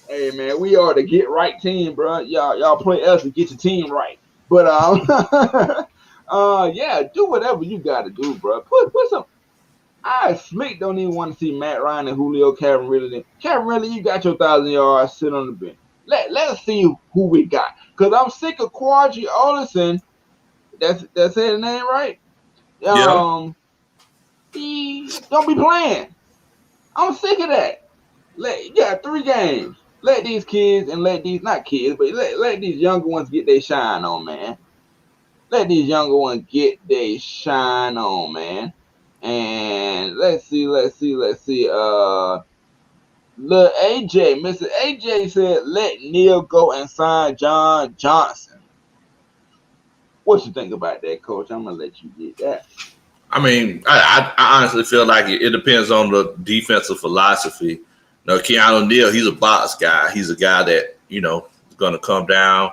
Hey man, we are the get right team, bro. Y'all play us to get your team right. But yeah, do whatever you gotta do, bro. Put some. Slick don't even want to see Matt Ryan and Julio Cameron. Cameron, you got your 1,000 yards, sit on the bench. Let us see who we got. Cause I'm sick of Quadri Olison. That's his name, right? Don't be playing. I'm sick of that. You got 3 games. Let these kids and let these not kids, but let these younger ones get their shine on, man. Let these younger ones get their shine on, man. And let's see. Little AJ, Mr. AJ said, let Neil go and sign John Johnson. What you think about that, Coach? I'm gonna let you get that. I mean, I honestly feel like it depends on the defensive philosophy. Keanu Neal, he's a box guy. He's a guy that, is going to come down.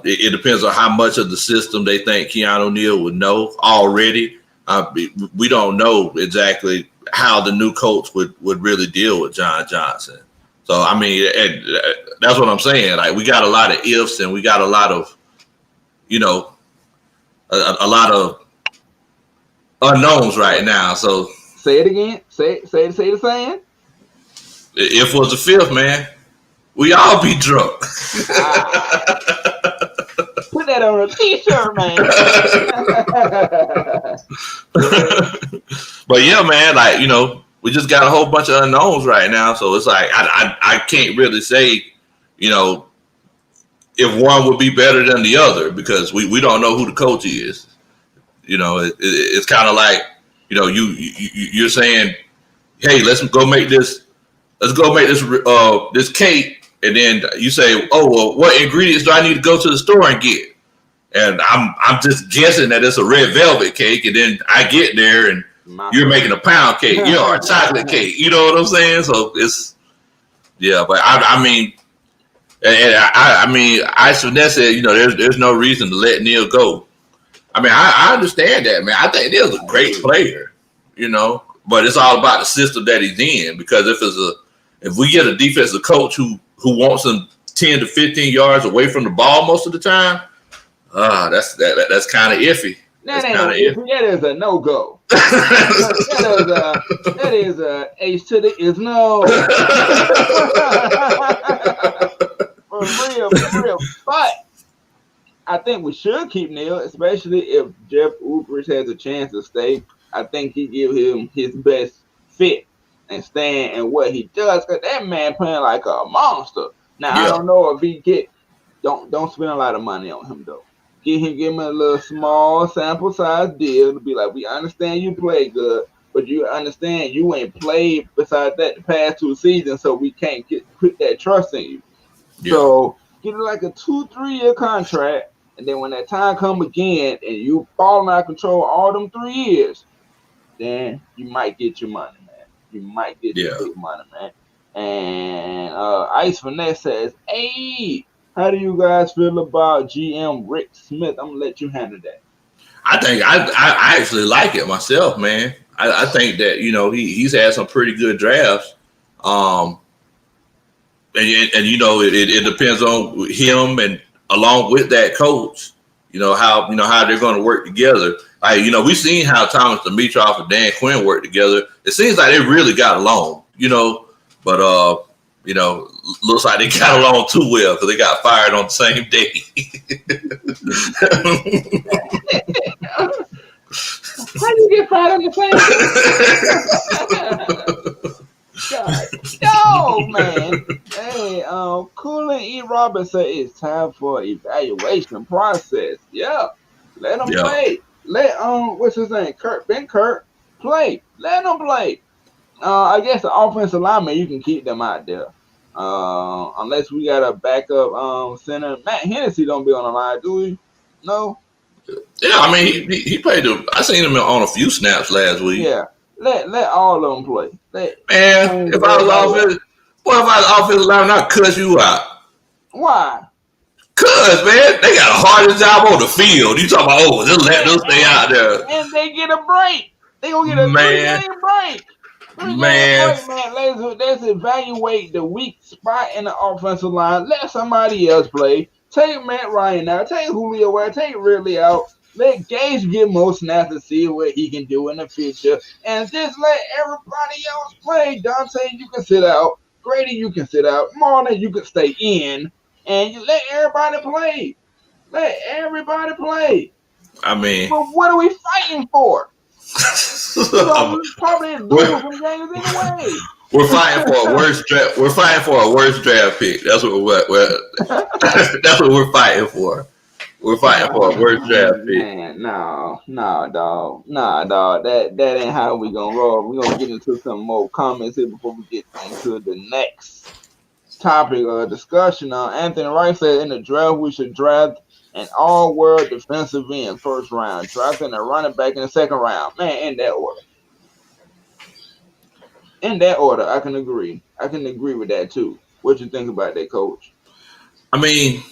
It depends on how much of the system they think Keanu Neal would know already. We don't know exactly how the new coach would really deal with John Johnson. So, I mean, that's what I'm saying. Like, we got a lot of ifs and we got a lot of, a lot of unknowns right now. So say it again. Say the saying. If was the 5th, man, we all be drunk. Put that on a t-shirt, man. But yeah, man, like, we just got a whole bunch of unknowns right now. So it's like I can't really say, if one would be better than the other because we don't know who the coach is. It's kind of like, you're saying, hey, let's go make this cake, and then you say, oh well, what ingredients do I need to go to the store and get? And I'm just guessing that it's a red velvet cake, and then I get there and you're making a pound cake, or a chocolate cake. You know what I'm saying? So it's but I mean, Vanessa said, there's no reason to let Neil go. I mean, I understand that, man. I think Neil's a great player, but it's all about the system that he's in. Because if we get a defensive coach who wants him 10 to 15 yards away from the ball most of the time, that's kind of iffy. That is a no-go. that is a H to the is no. For real. But I think we should keep Neil, especially if Jeff Ulbrich has a chance to stay. I think he give him his best fit and stand in what he does, because that man playing like a monster. Now I don't know if he don't spend a lot of money on him though. Give him a little small sample size deal to be like, we understand you play good, but you understand you ain't played besides that the past 2 seasons, so we can't put that trust in you. Yeah. So get it like a 2-3 year contract, and then when that time come again and you falling out of control all them 3 years, then you might get your money, man. You might get the Yeah. big money, man. And Ice Finesse says, "Hey, how do you guys feel about GM Rick Smith? I'm gonna let you handle that." I think I actually like it myself, man. I think that he's had some pretty good drafts, and it depends on him and along with that coach, how they're going to work together. Like we've seen how Thomas Dimitroff and Dan Quinn work together. It seems like they really got along, but looks like they got along too well because they got fired on the same day. How do you get fired on the same? God, no, man. Hey, Coolin E. Roberts said it's time for evaluation process. Yeah, let them play. Let what's his name? Ben Kurt play. Let them play. I guess the offensive lineman, you can keep them out there. Unless we got a backup center. Matt Hennessy don't be on the line, do we? No. Yeah, I mean he played. I seen him on a few snaps last week. Yeah, let all of them play. Man, if I was offensive line, I'd cuss you out. Why? Cause man, they got a harder job on the field. You talking about just let them stay out there. And they get a break. They gonna get a 3-game break. 3-game break, man. Let's evaluate the weak spot in the offensive line. Let somebody else play. Take Matt Ryan out. Take Julio out. Take Ridley out. Let Gage get more snaps to see what he can do in the future. And just let everybody else play. Dante, you can sit out. Grady, you can sit out. Marlon, you can stay in. And you let everybody play. Let everybody play. I mean, but what are we fighting for? Probably lose some games anyway. We're fighting for a worse draft. We're fighting for a worse draft pick. That's what that's what we're fighting for. We're fighting for a worse draft pick. Man, no, dog. That ain't how we gonna roll. We gonna get into some more comments here before we get into the next topic of discussion. Anthony Wright said in the draft we should draft an all-world defensive end first round, drafting a running back in the second round. Man, in that order. In that order, I can agree. I can agree with that too. What you think about that, Coach? I mean,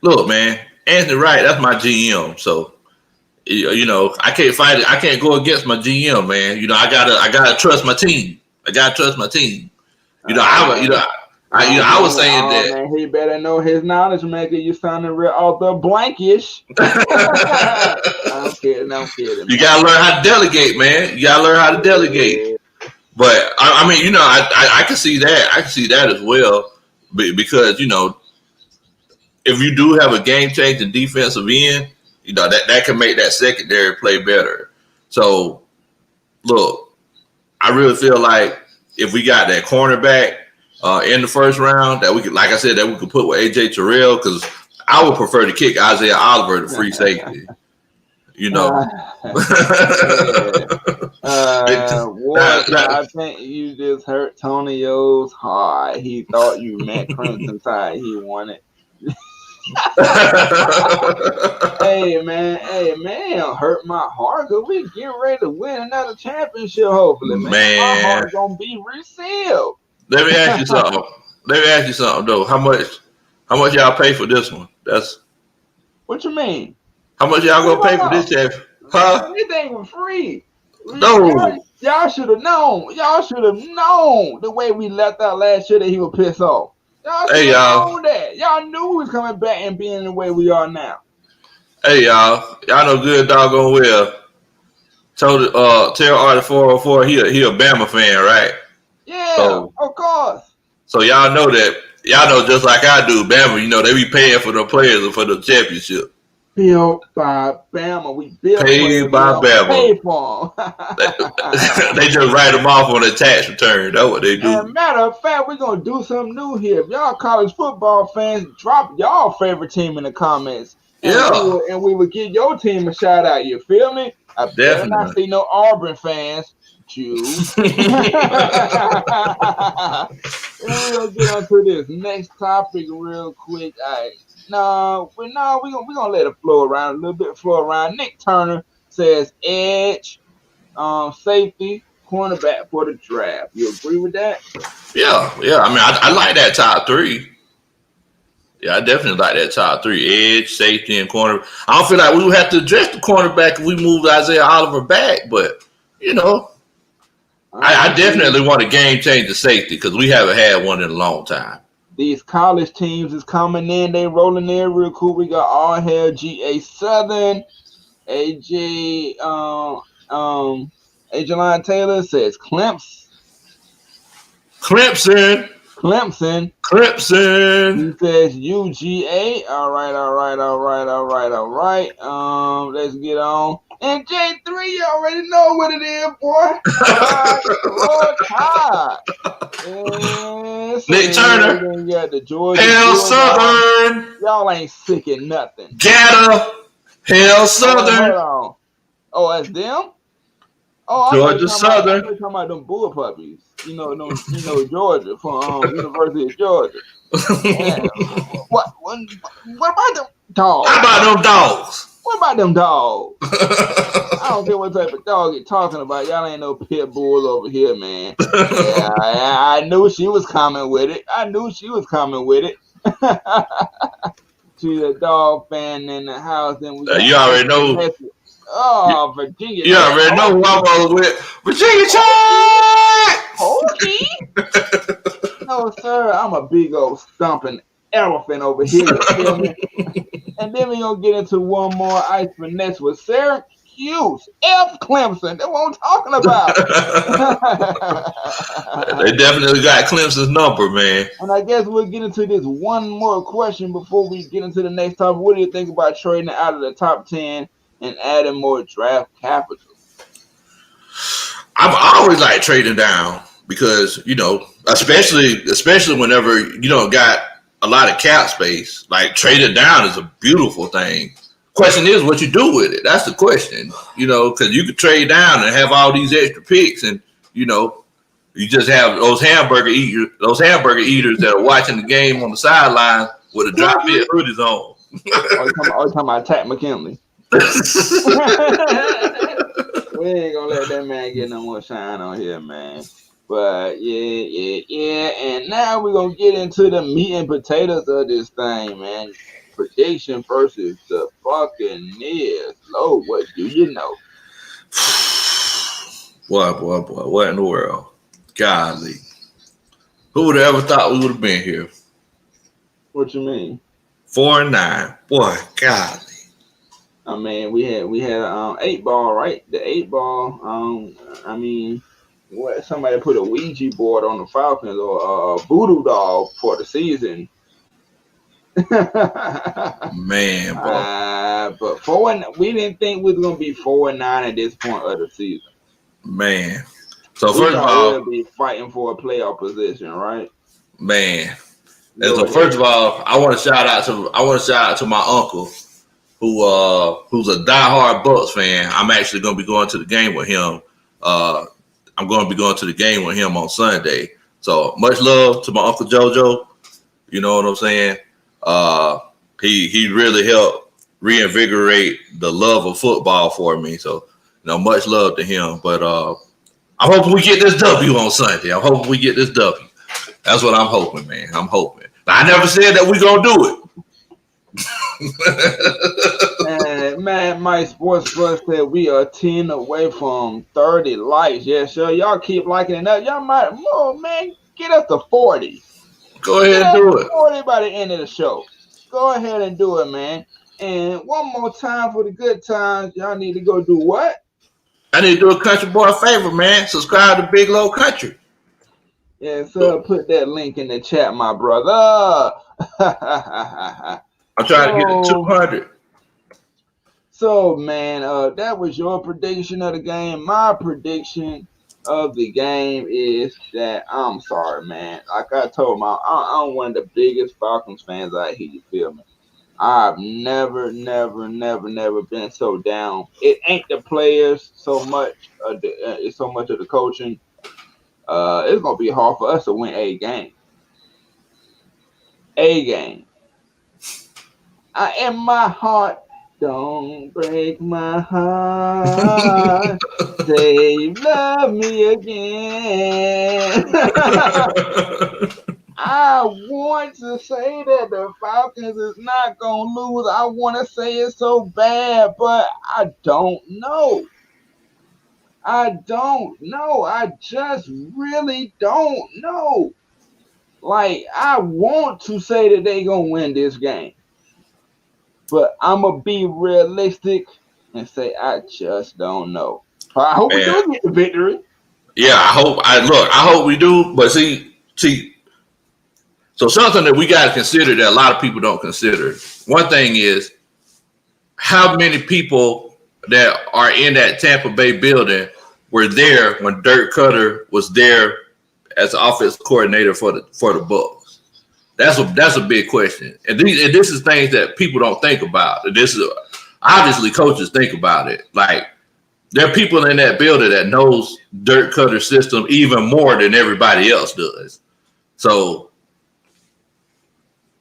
look, man, Anthony Wright, that's my GM. So, I can't fight it. I can't go against my GM, man. I gotta trust my team. I was saying that. Man, he better know his knowledge, maker. You sounding real Arthur Blankish. I'm kidding. You gotta learn how to delegate, man. You gotta learn how to delegate. But I mean, I can see that. I can see that as well, because if you do have a game-changing defensive end, that can make that secondary play better. So, look, I really feel like if we got that cornerback in the first round, that we could, like I said, that we could put with AJ Terrell, because I would prefer to kick Isaiah Oliver to free safety. I think you just hurt Tonio's heart. He thought you meant Crimson Tide. He wanted. Hey man, hurt my heart because we getting ready to win another championship. Hopefully, man. My heart's gonna be resealed. Let me ask you something though. How much y'all pay for this one? What you mean? How much y'all gonna pay for this champion? Huh? This thing was free. No. Y'all should have known. Y'all should have known the way we left out last year that he would piss off. Y'all should have known that. Y'all knew he was coming back and being the way we are now. Hey y'all know good doggone well. Told tell Artie 404 he a Bama fan, right? Yeah, of course. So y'all know just like I do, Bama, they be paying for the players and for the championship. Built by Bama. We built paid by Bama. Paid for them. They just write them off on a tax return. That's what they do. As a matter of fact, we're going to do something new here. If y'all college football fans, drop y'all favorite team in the comments. And we will give your team a shout out. You feel me? I better not see no Auburn fans. Jews. We'll get onto this next topic real quick. We're gonna let it flow around a little bit. Nick Turner says edge, safety, cornerback for the draft. You agree with that? Yeah. I mean, I like that top three. Yeah, I definitely like that top three: edge, safety, and corner. I don't feel like we would have to address the cornerback if we moved Isaiah Oliver back, but you know, I definitely want a game changer safety because we haven't had one in a long time. These college teams is coming in. They rolling in real cool. We got all hair GA Southern, AJ Line Taylor says Clemson. He says UGA. All right. Let's get on. And J3, you already know what it is, boy. Roll Tide. Nick Turner. You got the Georgia. Hell Southern. Y'all ain't sick at nothing. Gator. Hell Southern. Hold on. Oh, that's them? Oh, Georgia Southern. I'm talking about them bull puppies. You know, Georgia from University of Georgia. Yeah. What about them dogs? How about them dogs? What about them dogs? I don't care what type of dog you're talking about. Y'all ain't no pit bulls over here, man. Yeah, I knew she was coming with it. She's a dog fan in the house. Then you already know. Oh, Virginia. You already know who I'm rolling with. Virginia Tech! Okay. No, sir. I'm a big old stumping elephant over here. And then we're going to get into one more ice finesse with Syracuse. F Clemson. That's what I'm talking about. They definitely got Clemson's number, man. And I guess we'll get into this one more question before we get into the next topic. What do you think about trading out of the top 10 and adding more draft capital? I've always liked trading down because, you know, especially whenever you don't got a lot of cap space, like trading down is a beautiful thing. Question is what you do with it. That's the question, you know, because you could trade down and have all these extra picks and, you know, you just have those hamburger eaters that are watching the game on the sideline with a drop fit hoodies on. You talking about Pat McKinley. We ain't gonna let that man get no more shine on here, man. But yeah. And now we're gonna get into the meat and potatoes of this thing, man. Prediction versus the Buccaneers. Lo, what do you know? Boy, what in the world? Golly. Who would have ever thought we would have been here? What you mean? 4-9. Boy, golly. I mean, we had 8 ball, right? The 8 ball. I mean, what? Somebody put a Ouija board on the Falcons or a voodoo doll for the season. Man, but we didn't think we was gonna be 4-9 at this point of the season. Man. So first of all, we'll be fighting for a playoff position, right? Man. And so first of all, I want to shout out to my uncle, who's a diehard Bucs fan. I'm actually going to be going to the game with him. I'm going to be going to the game with him on Sunday. So much love to my Uncle JoJo. You know what I'm saying? He really helped reinvigorate the love of football for me. So, you know, much love to him. But I'm hoping we get this W on Sunday. I'm hoping we get this W. That's what I'm hoping, man. I'm hoping. I never said that we're going to do Man, it. my sports bus said we are 10 away from 30 likes. Yeah, sure. Y'all keep liking it up. Y'all might, man, get us to 40. Go ahead and do it. 40 by the end of the show. Go ahead and do it, man. And one more time for the good times, y'all need to go do what? I need to do a country boy a favor, man. Subscribe to Big Low Country. Yeah, so put that link in the chat, my brother. I'm trying to get to 200. So, man, that was your prediction of the game. My prediction of the game is that I'm sorry, man. Like I told I'm one of the biggest Falcons fans out here. You feel me? I've never been so down. It ain't the players so much. It's so much of the coaching. It's gonna be hard for us to win a game. In my heart Don't break my heart. Say you love me again. I want to say that the Falcons is not going to lose. I want to say it so bad, but I don't know. I don't know. I just really don't know. Like, I want to say that they going to win this game. But I'm going to be realistic and say I just don't know. I hope we do get the victory. Yeah, I hope we do. But see, so something that we got to consider that a lot of people don't consider. One thing is how many people that are in that Tampa Bay building were there when Dirk Cutter was there as offense coordinator for the Bucs. That's a big question, and this is things that people don't think about. This is obviously coaches think about it. Like there are people in that building that knows Dirk Cutter's system even more than everybody else does. So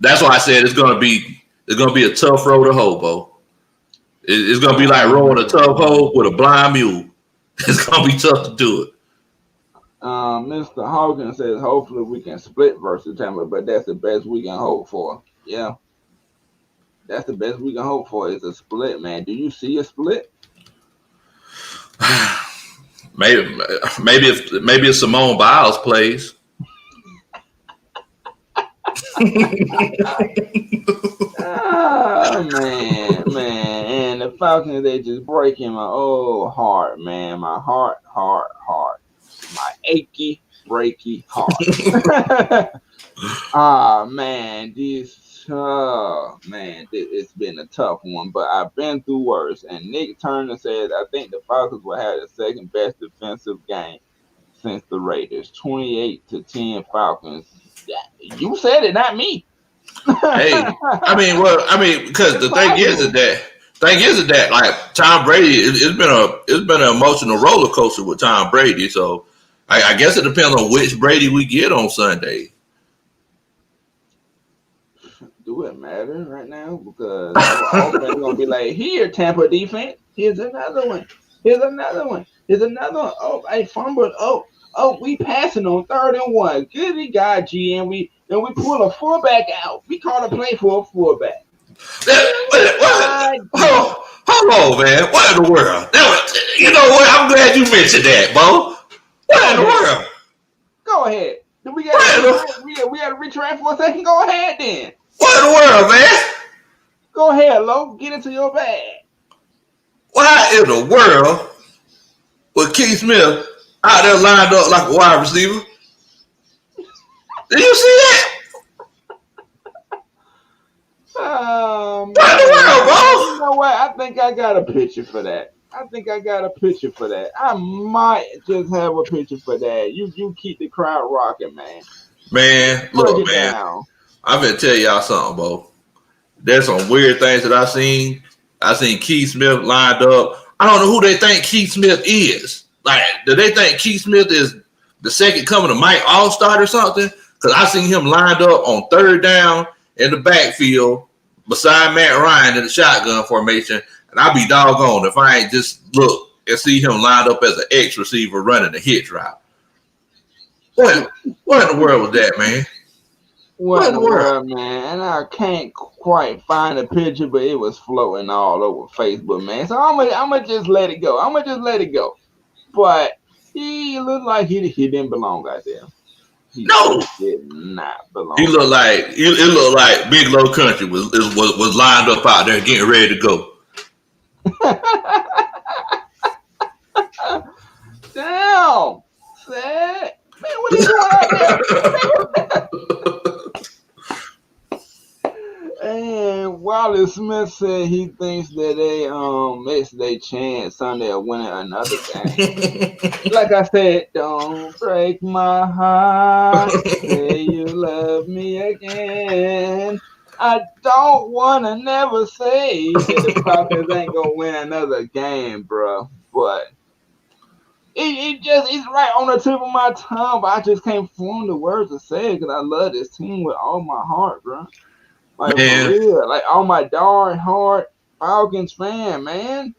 that's why I said it's gonna be a tough road to hoe, Bo. It's gonna be like rowing a tough hoe with a blind mule. It's gonna be tough to do it. Mr. Hawkins says hopefully we can split versus Tampa, but that's the best we can hope for. Yeah. That's the best we can hope for is a split, man. Do you see a split? Maybe if Simone Biles plays. Oh, man. And the Falcons, they just breaking my heart, man. My heart. My achy, breaky heart. Man, it's been a tough one, but I've been through worse. And Nick Turner says, I think the Falcons will have the second best defensive game since the Raiders. 28-10 Falcons. You said it, not me. Hey, because the thing is that like Tom Brady, it's been an emotional roller coaster with Tom Brady. So I guess it depends on which Brady we get on Sunday. Do it matter right now? Because we're gonna be like, here, Tampa defense. Here's another one. Oh, I fumbled. Oh, we passing on 3rd and 1. Goody God, GM. We pull a fullback out. We call a play for a fullback. Hold on, man. What in the world? You know what? I'm glad you mentioned that, Bo. What in the world? Go ahead. We got to retract for a second. Go ahead, then. What in the world, man? Go ahead, Lo. Get into your bag. Why in the world was Keith Smith out there lined up like a wide receiver? Did you see that? What in the world, bro? You know what? I think I got a picture for that. I might just have a picture for that. You keep the crowd rocking, man. Man, look, man. I'm gonna tell y'all something, Bo. There's some weird things that I've seen. I seen Keith Smith lined up. I don't know who they think Keith Smith is. Like, do they think Keith Smith is the second coming of Mike Allstott or something? Because I seen him lined up on 3rd down in the backfield beside Matt Ryan in the shotgun formation. And I'd be doggone if I ain't just look and see him lined up as an X receiver running a hitch route. What in the world was that, man? What in the world, man? And I can't quite find a picture, but it was floating all over Facebook, man. So I'm gonna just let it go. But he looked like he didn't belong out there. He did not belong. It looked like Big Low Country was lined up out there getting ready to go. Damn, sad. Man, what are you doing out there? And Wallace Smith said he thinks that they missed their chance Sunday of winning another game. Like I said, don't break my heart. Say you love me again. I don't want to never say that the Falcons ain't going to win another game, bro. But it's right on the tip of my tongue, but I just can't form the words to say it because I love this team with all my heart, bro. Like, for real, like all my darn heart. Falcons fan, man.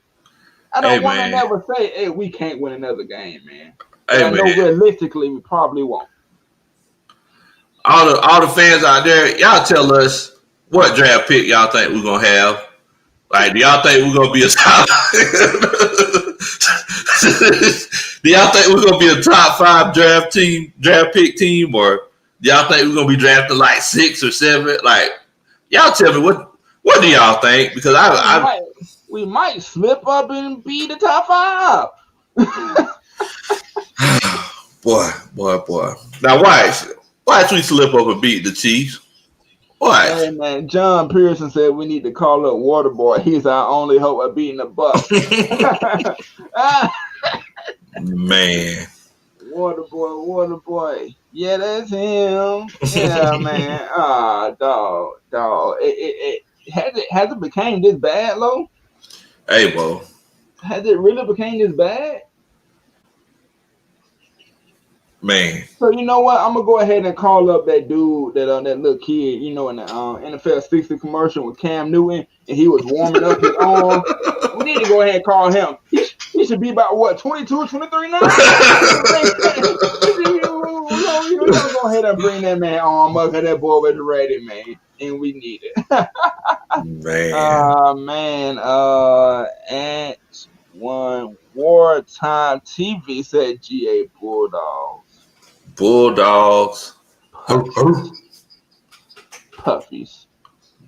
I Hey don't want to man, never say, hey, we can't win another game, man. But hey I know man. realistically we probably won't. All the fans out there, y'all tell us what draft pick y'all think we're gonna have. Like, do y'all think we're gonna be a top? Do y'all think we're gonna be a top 5 draft pick team, or do y'all think we're gonna be drafted like 6 or 7? Like, y'all tell me what do y'all think? Because We might slip up and be the top 5. boy. Now, why should we slip up and beat the Chiefs? Why? Hey man, John Pearson said we need to call up Waterboy. He's our only hope of beating the Bucs. Man. Waterboy. Yeah, that's him. Yeah, man. Dog. It has it became this bad, Lo? Hey, bro. Has it really became this bad? Man. So you know what? I'm gonna go ahead and call up that dude, that little kid, in the NFL 60 commercial with Cam Newton, and he was warming up his arm. We need to go ahead and call him. He should be about what, 22, 23 now? We're gonna go ahead and bring that man arm up, because that boy was ready, man, and we need it. Man. At one wartime TV said GA Bulldogs. Puffies.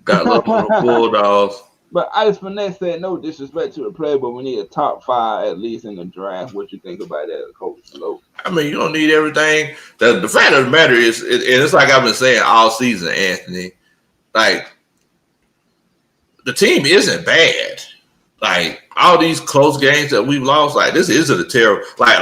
Got love for the Bulldogs. But Ice Finesse said, no disrespect to the player, but we need a top 5 at least in the draft. What you think about that, Coach Slow? I mean, you don't need everything. The fact of the matter is, and it's like I've been saying all season, Anthony, like, the team isn't bad. Like, all these close games that we've lost, like, this isn't a terrible. Like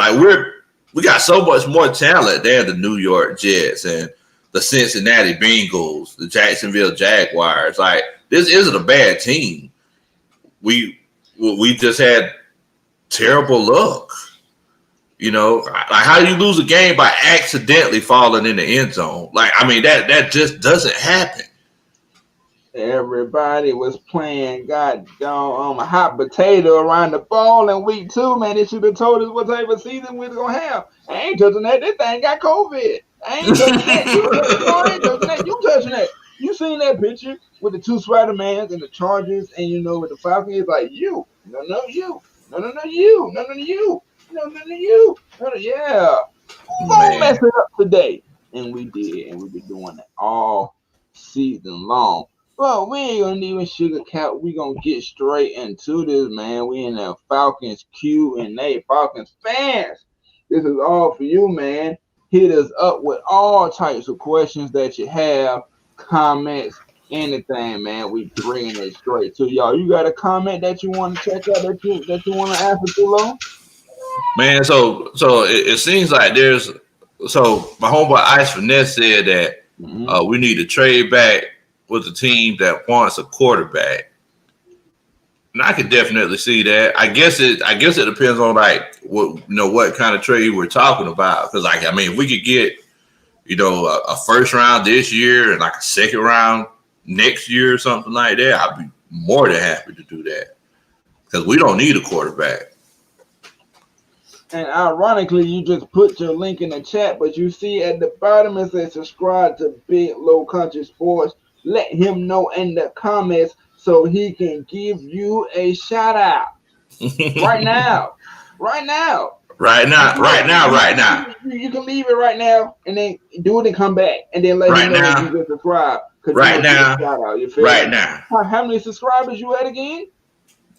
we got so much more talent than the New York Jets and the Cincinnati Bengals, the Jacksonville Jaguars. Like, this isn't a bad team. We just had terrible luck. Like, how do you lose a game by accidentally falling in the end zone? Like, I mean, that just doesn't happen. Everybody was playing goddamn hot potato around the ball in week 2, man. They should have told us what type of season we was gonna have. I ain't touching that. This thing got COVID. I ain't touching that. I ain't touching that. You touching that. You seen that picture with the 2 Spider-Mans and the Chargers, and with the Falcons, it's like you. No, you. No, you. No, you. No, you. No, yeah. Who's gonna mess it up today? And we did, and we've been doing it all season long. Well, we ain't gonna even sugarcoat. We gonna get straight into this, man. We in the Falcons Q&A. Falcons fans, this is all for you, man. Hit us up with all types of questions that you have, comments, anything, man. We bringing it straight to y'all. You got a comment that you want to check out that you want to answer to, Lo? Man, so it seems like so my homeboy Ice Finesse said that we need to trade back with a team that wants a quarterback. And I could definitely see that. I guess it depends on like what kind of trade we're talking about. Because like, I mean, if we could get a first round this year and like a second round next year or something like that, I'd be more than happy to do that. Because we don't need a quarterback. And ironically, you just put your link in the chat, but you see at the bottom it says subscribe to Big Low Country Sports. Let him know in the comments so he can give you a shout out right now. You can leave it right now and then do it and come back and then let him know that you just subscribe. Right now. Shout out, you feel right me? now. How many subscribers you had again?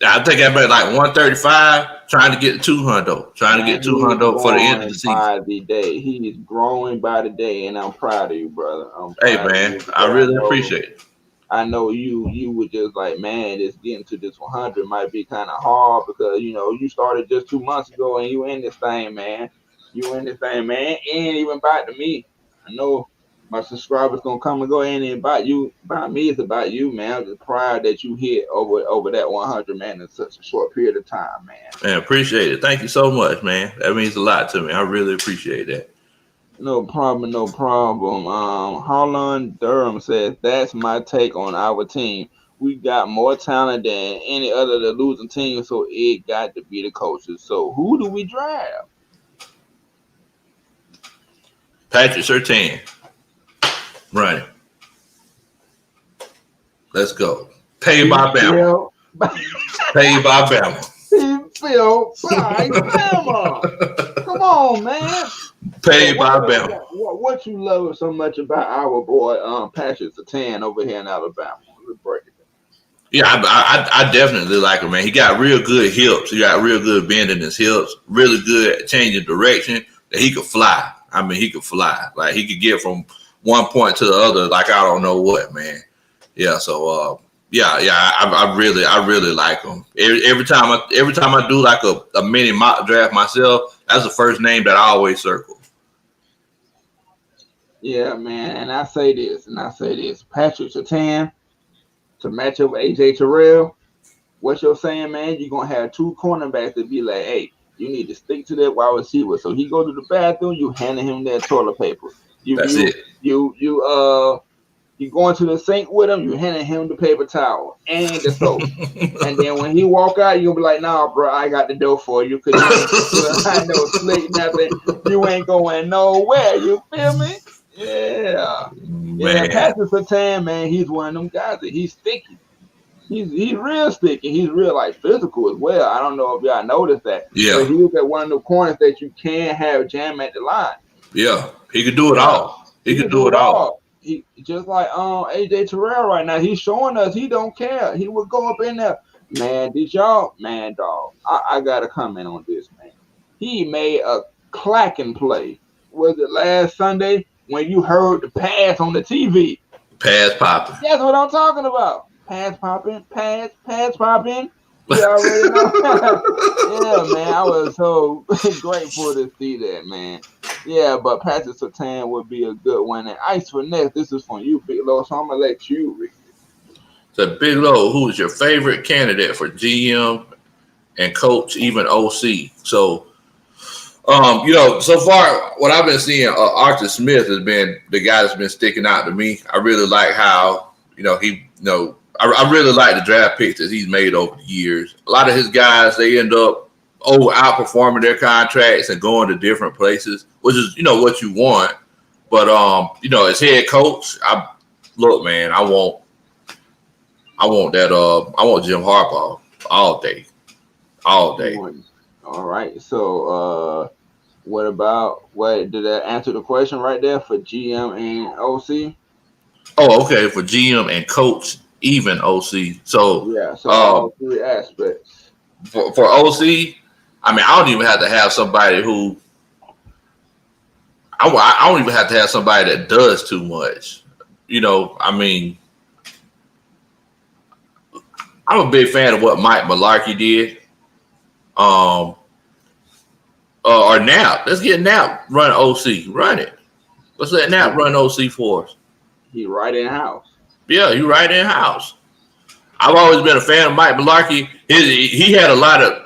I think I'm at like 135, trying to get 200. Trying to get 200 for the end of the season. By the day. He is growing by the day, and I'm proud of you, brother. Hey, man, I really appreciate it. I know you were just like, man, just getting to this 100 might be kind of hard because, you started just 2 months ago, and you in this thing, man. It ain't even about to me. I know my subscribers gonna come and go in and about you. About me, it's about you, man. I'm just proud that you hit over that 100, man, in such a short period of time, man. Man, appreciate it. Thank you so much, man. That means a lot to me. I really appreciate that. No problem. Holland Durham says that's my take on our team. we got more talent than any other of the losing team, so it got to be the coaches. So who do we draft? Patrick Surtain. Right. Let's go. Paid by Bama. Paid by Bama. He filled by Bama. Come on, man. Paid by Bama. What you love so much about our boy Patrick Surtain over here in Alabama? Let's break it down. Yeah, I definitely like him, man. He got real good hips. He got real good bend in his hips. Really good at changing direction. That he could fly. I mean, he could fly. Like he could get from one point to the other. Like I don't know what, man. Yeah. So I really like him. Every time I do like a mini mock draft myself, that's the first name that I always circle. Yeah, man. And I say this. Patrick Surtain to match up with AJ Terrell. What you're saying, man, you're going to have two cornerbacks to be like, hey, you need to stick to that wide receiver. So he go to the bathroom, you handing him that toilet paper. That's it. You going to the sink with him, you handing him the paper towel and the soap. And then when he walk out, you'll be like, nah, bro, I got the dough for you. Because I know slick nothing. You ain't going nowhere. You feel me? Yeah. Man. Yeah, Patrick Surtain, man, he's one of them guys that he's sticky. He's real sticky. He's real like physical as well. I don't know if y'all noticed that. Yeah. But he was at one of the corners that you can have jam at the line. Yeah. He could do it all. He could do it all. He just like AJ Terrell right now. He's showing us he don't care. He would go up in there. Man, dog. I gotta comment on this, man. He made a clacking play. Was it last Sunday when you heard the pass on the TV? Pass popping. That's what I'm talking about. Pass popping. You already know. Yeah, man. I was so grateful to see that, man. Yeah, but Patrick Surtain would be a good one. And Ice Finesse, this is from you, Big Low, so I'm going to let you read it. So, Big Low, who is your favorite candidate for GM and coach, even OC? So, so far, what I've been seeing, Arthur Smith has been the guy that's been sticking out to me. I really like how, I really like the draft picks that he's made over the years. A lot of his guys, they end up outperforming their contracts and going to different places, which is, what you want. But, as head coach, I want Jim Harbaugh all day. All right. So, what did that answer the question right there for GM and OC? Oh, okay. For GM and coach, even OC. So yeah, so all three aspects. For OC, I mean, I don't even have to have somebody who I don't even have to have somebody that does too much. I mean, I'm a big fan of what Mike Mularkey did. Or Knapp. Let's get Knapp run OC. Run it. Let's let Knapp run OC for us. He right in house. Yeah, you right in house. I've always been a fan of Mike Mularkey. He had a lot of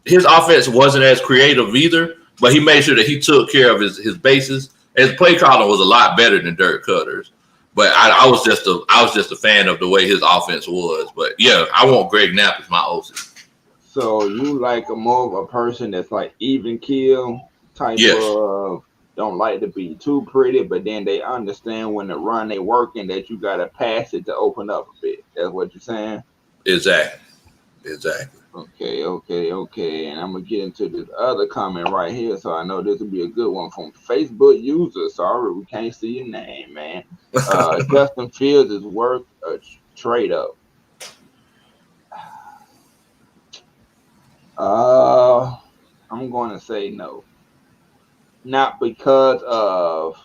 his offense wasn't as creative either, but he made sure that he took care of his bases. His play calling was a lot better than Dirk Cutter's. But I was just a fan of the way his offense was. But yeah, I want Greg Knapp as my OC. So you like more of a person that's like even kill type of, don't like to be too pretty, but then they understand when to run they working that you gotta pass it to open up a bit. That's what you're saying? Exactly. Okay. And I'm gonna get into this other comment right here, so I know this will be a good one from Facebook user. Sorry, we can't see your name, man. Justin Fields is worth a trade up. I'm going to say no. Not because of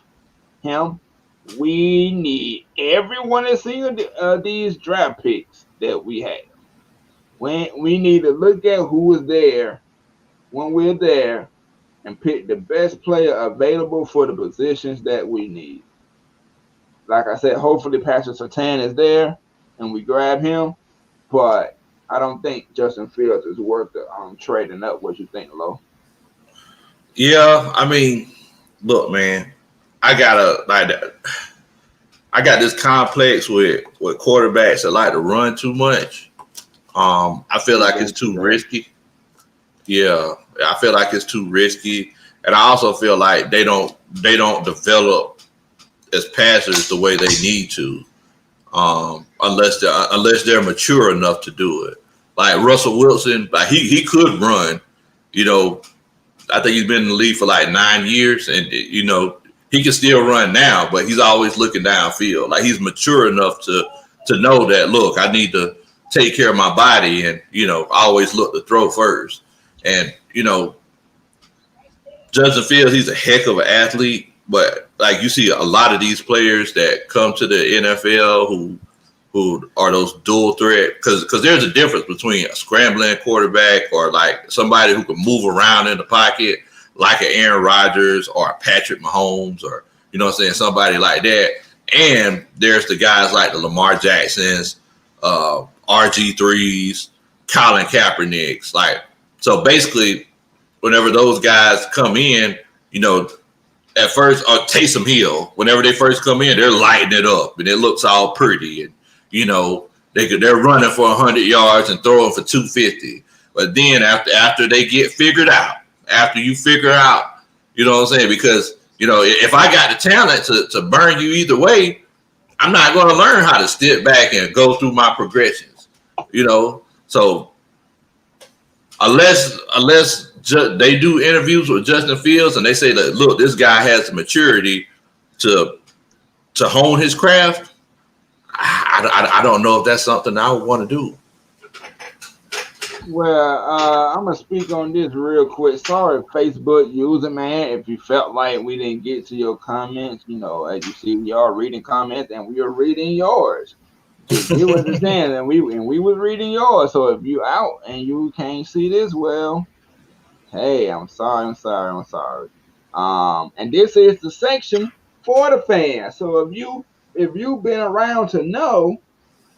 him. We need every one of these draft picks that we have. We need to look at who is there when we're there and pick the best player available for the positions that we need. Like I said, hopefully Patrick Surtain is there and we grab him, but I don't think Justin Fields is worth trading up. What you think, Lo? Yeah, I mean, look, man, I gotta I got this complex with quarterbacks that like to run too much. I feel like it's too risky. Yeah, I feel like it's too risky, and I also feel like they don't develop as passers the way they need to, unless they're mature enough to do it. Like Russell Wilson, like he could run. You know, I think he's been in the league for like 9 years, and he can still run now, but he's always looking downfield. Like he's mature enough to know that. Look, I need to take care of my body, and always look to throw first. And Justin Fields, he's a heck of an athlete, but like you see a lot of these players that come to the NFL who are those dual threat, because there's a difference between a scrambling quarterback or like somebody who can move around in the pocket like an Aaron Rodgers or a Patrick Mahomes, or somebody like that. And there's the guys like the Lamar Jacksons, RG3s, Colin Kaepernicks. Like, so basically, whenever those guys come in, at first, or Taysom Hill, whenever they first come in, they're lighting it up and it looks all pretty, and they're running for 100 yards and throwing for 250. But then after they get figured out, after you figure out, what I'm saying? Because if I got the talent to burn you either way, I'm not going to learn how to step back and go through my progressions. So unless they do interviews with Justin Fields and they say that, look, this guy has the maturity to hone his craft, I don't know if that's something I would want to do. Well, I'm going to speak on this real quick. Sorry, Facebook user, man, if you felt like we didn't get to your comments. As you see, we are reading comments and we are reading yours. Just get what you're saying, and we was reading yours. So if you out and you can't see this, well, hey, I'm sorry. And this is the section for the fans. So if you've been around to know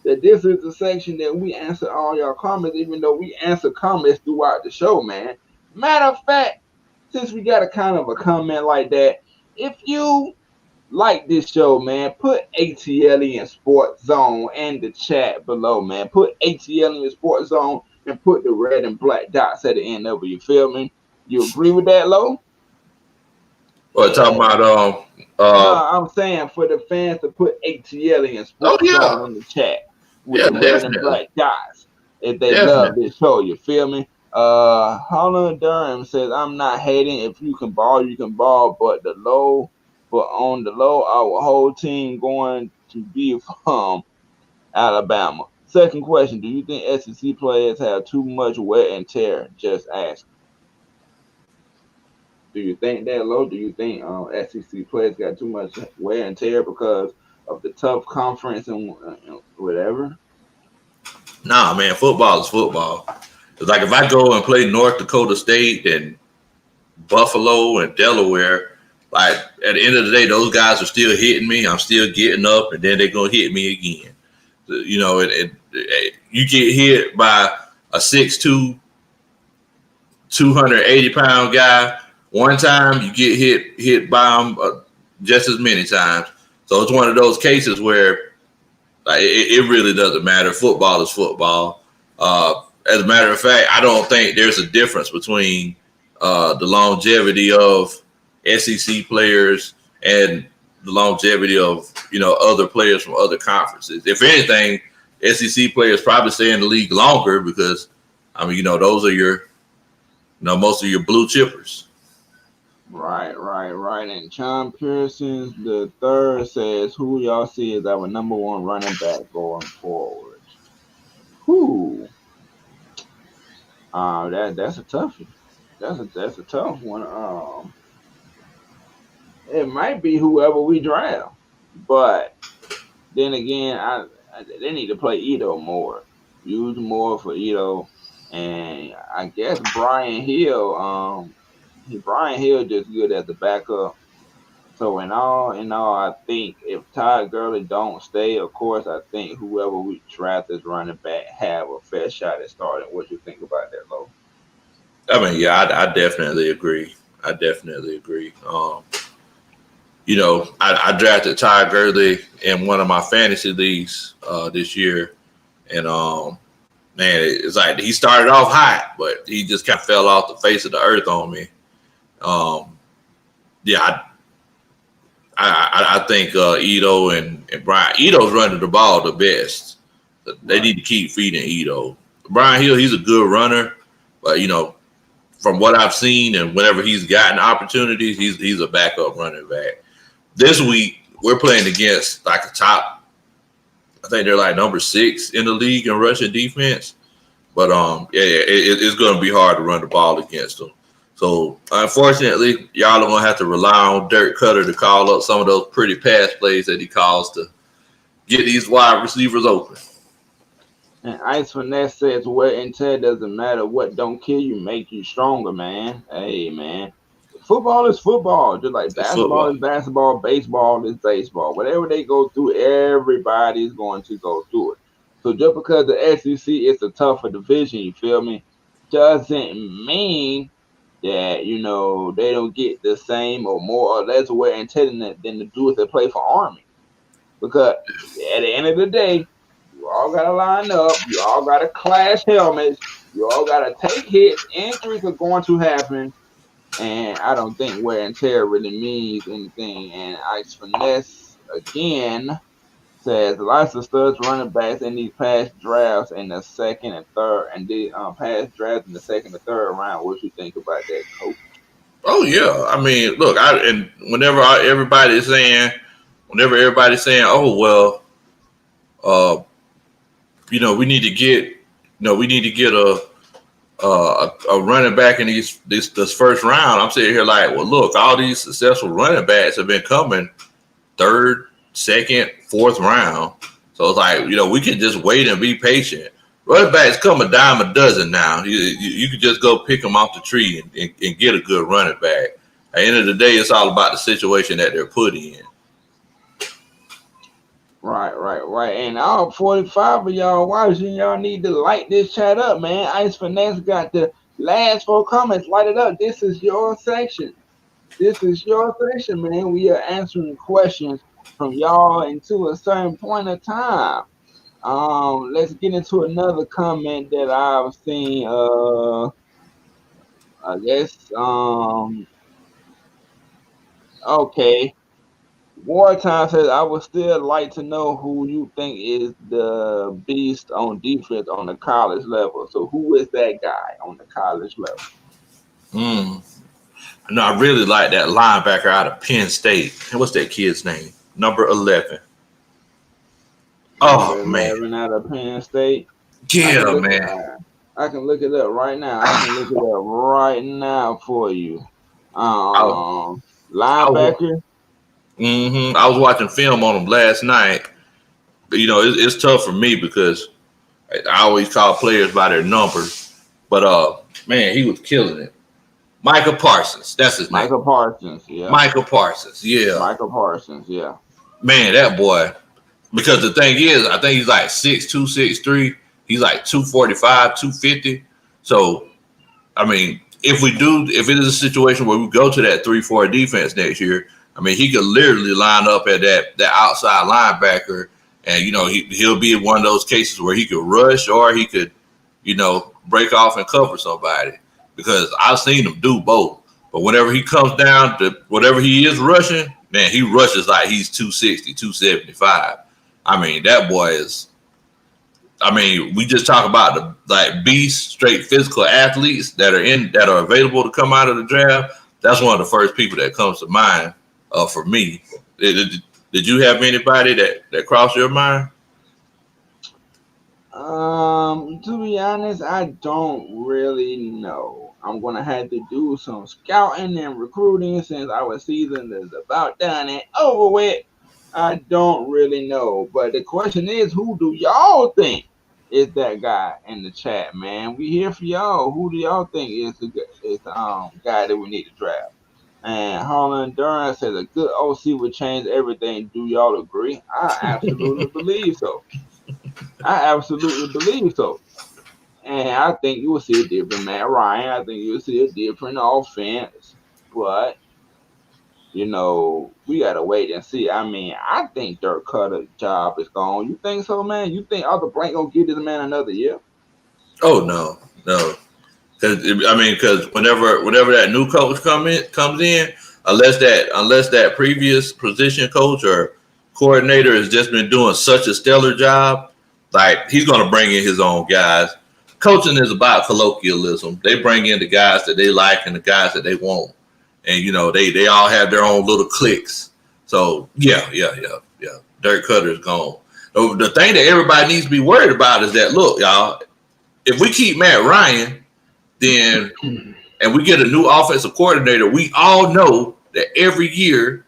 that this is the section that we answer all your comments, even though we answer comments throughout the show, man. Matter of fact, since we got a kind of a comment like that, if you like this show, man, put ATL in Sports Zone in the chat below, man. Put ATL in Sports Zone and put the red and black dots at the end of it. You feel me? You agree with that, Lo? Well, talking about I'm saying for the fans to put ATL in Sports Zone in the chat with the red and black dots if they love this show. You feel me? Holland Durham says, I'm not hating. If you can ball, you can ball, but on the low, our whole team going to be from Alabama. Second question, do you think SEC players have too much wear and tear? Just ask. Do you think that, Lo? Do you think SEC players got too much wear and tear because of the tough conference and whatever? Nah, man, football is football. It's like if I go and play North Dakota State and Buffalo and Delaware, like at the end of the day, those guys are still hitting me. I'm still getting up, and then they're gonna hit me again. You get hit by a 6'2", 280-pound guy one time, you get hit by him just as many times. So it's one of those cases where it really doesn't matter. Football is football. As a matter of fact, I don't think there's a difference between the longevity of SEC players and the longevity of other players from other conferences. If anything, SEC players probably stay in the league longer because those are your most of your blue chippers. Right. And John Pearson the third says, who y'all see as our number one running back going forward? Who? That's a toughie. That's a tough one. It might be whoever we draft, but then again, they need to play Ito more, use more for Ito, and I guess Brian Hill. Brian Hill just good as a backup. So in all, I think if Todd Gurley don't stay, of course, I think whoever we draft as running back have a fair shot at starting. What you think about that, Lo? I mean, yeah, I definitely agree. I drafted Ty Gurley in one of my fantasy leagues this year, and man, it's like he started off hot, but he just kind of fell off the face of the earth on me. Yeah, I think Ito and Brian. Ito's running the ball the best. They need to keep feeding Ito. Brian Hill, he's a good runner, but from what I've seen and whenever he's gotten opportunities, he's a backup running back. This week we're playing against like a top. I think they're like number 6 in the league in rushing defense, but it's going to be hard to run the ball against them. So unfortunately, y'all are going to have to rely on Dirk Cutter to call up some of those pretty pass plays that he calls to get these wide receivers open. And Ice Finesse says, wear and tear doesn't matter. What don't kill you make you stronger, man. Hey, man. Football is football. Just like basketball is basketball, baseball is baseball. Whatever they go through, everybody's going to go through it. So just because the SEC is a tougher division, you feel me, doesn't mean that, they don't get the same or more or less wear and tear than the dudes that play for Army. Because at the end of the day, you all got to line up. You all got to clash helmets. You all got to take hits. Injuries are going to happen. And I don't think wear and tear really means anything. And Ice Finesse, again, says lots of studs running backs in these past drafts in the second and third. And the past drafts in the second and third round. What you think about that, Coach? Oh, yeah. I mean, look, whenever everybody's saying, oh, well, we need to get a running back in this first round. I'm sitting here like, well, look, all these successful running backs have been coming third, second, fourth round. So it's like, we can just wait and be patient. Running backs come a dime a dozen now. You can just go pick them off the tree and get a good running back. At the end of the day, it's all about the situation that they're put in. Right. And all 45 of y'all watching, y'all need to light this chat up, man. Ice Finesse got the last 4 comments. Light it up. This is your section. Man. We are answering questions from y'all into a certain point of time. Let's get into another comment that I've seen. I guess. Okay. Wartime says, I would still like to know who you think is the beast on defense on the college level. So who is that guy on the college level? No, I really like that linebacker out of Penn State. What's that kid's name? Number 11. Oh, man. 11 out of Penn State. Yeah, man. I can look it up right now. For you. Linebacker. I was watching film on him last night. But, it's tough for me because I always call players by their numbers. But, man, he was killing it. Michael Parsons. That's his name. Michael Parsons, yeah. Michael Parsons, yeah. Man, that boy. Because the thing is, I think he's like 6'2", 6'3". He's like 245, 250. So, I mean, if it is a situation where we go to that 3-4 defense next year, I mean, he could literally line up at that outside linebacker, and he'll be in one of those cases where he could rush or he could, break off and cover somebody. Because I've seen him do both. But whenever he comes down to whatever he is rushing, man, he rushes like he's 260, 275. I mean, that boy is. I mean, we just talk about the beast, straight physical athletes that are available to come out of the draft. That's one of the first people that comes to mind. For me, did you have anybody that crossed your mind? To be honest, I don't really know. I'm gonna have to do some scouting and recruiting since our season is about done and over with. I don't really know, but the question is, who do y'all think is that guy in the chat, man? We here for y'all. Who do y'all think is the guy that we need to draft? And Harlan Durham says a good OC would change everything. Do y'all agree? I absolutely believe so. And I think you will see a different Matt Ryan. I think you will see a different offense. But we gotta wait and see. I mean, I think Dirk Cutter's job is gone. You think so, man? You think Arthur Blank gonna give this man another year? Oh no. Because whenever that new coach comes in, unless that previous position coach or coordinator has just been doing such a stellar job, like he's going to bring in his own guys. Coaching is about colloquialism. They bring in the guys that they like and the guys that they want, and they all have their own little cliques. So yeah. Dirk Cutter's gone. The thing that everybody needs to be worried about is that, look, y'all, if we keep Matt Ryan, then and we get a new offensive coordinator, we all know that every year,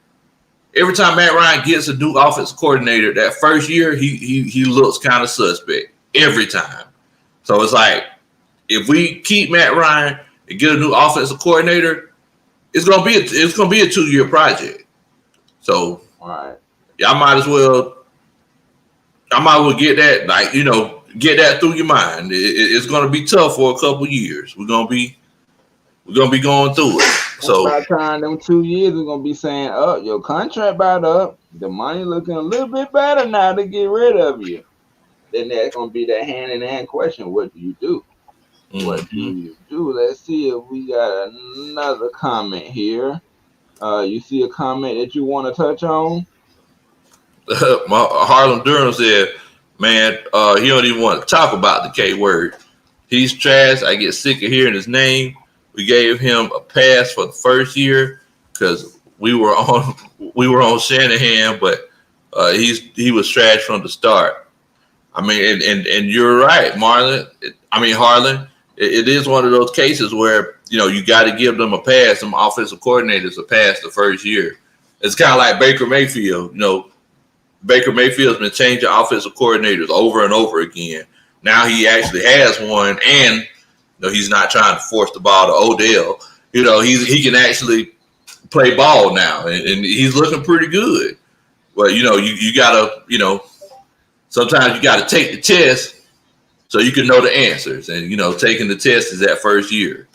every time Matt Ryan gets a new offensive coordinator, that first year he looks kind of suspect every time. So it's like, if we keep Matt Ryan and get a new offensive coordinator, it's gonna be a 2-year project. So All right. I might as well get that, get that through your mind. It's gonna be tough for a couple years. We're gonna be going through it. So by the time them 2 years, we're gonna be saying, "Oh, your contract about up. The money looking a little bit better now to get rid of you." Then that's gonna be that hand-in-hand question. What do you do? What do you do? Let's see if we got another comment here. You see a comment that you want to touch on? Harlem Durham said, "Man, he don't even want to talk about the K word. He's trash. I get sick of hearing his name. We gave him a pass for the first year because we were on Shanahan, but he was trash from the start. I mean, and you're right, Harlan. It is one of those cases where you got to give them a pass. Some offensive coordinators a pass the first year. It's kind of like Baker Mayfield. Baker Mayfield's been changing offensive coordinators over and over again. Now he actually has one, and he's not trying to force the ball to Odell. He can actually play ball now, and he's looking pretty good. But you gotta, sometimes you gotta take the test so you can know the answers. And taking the test is that first year.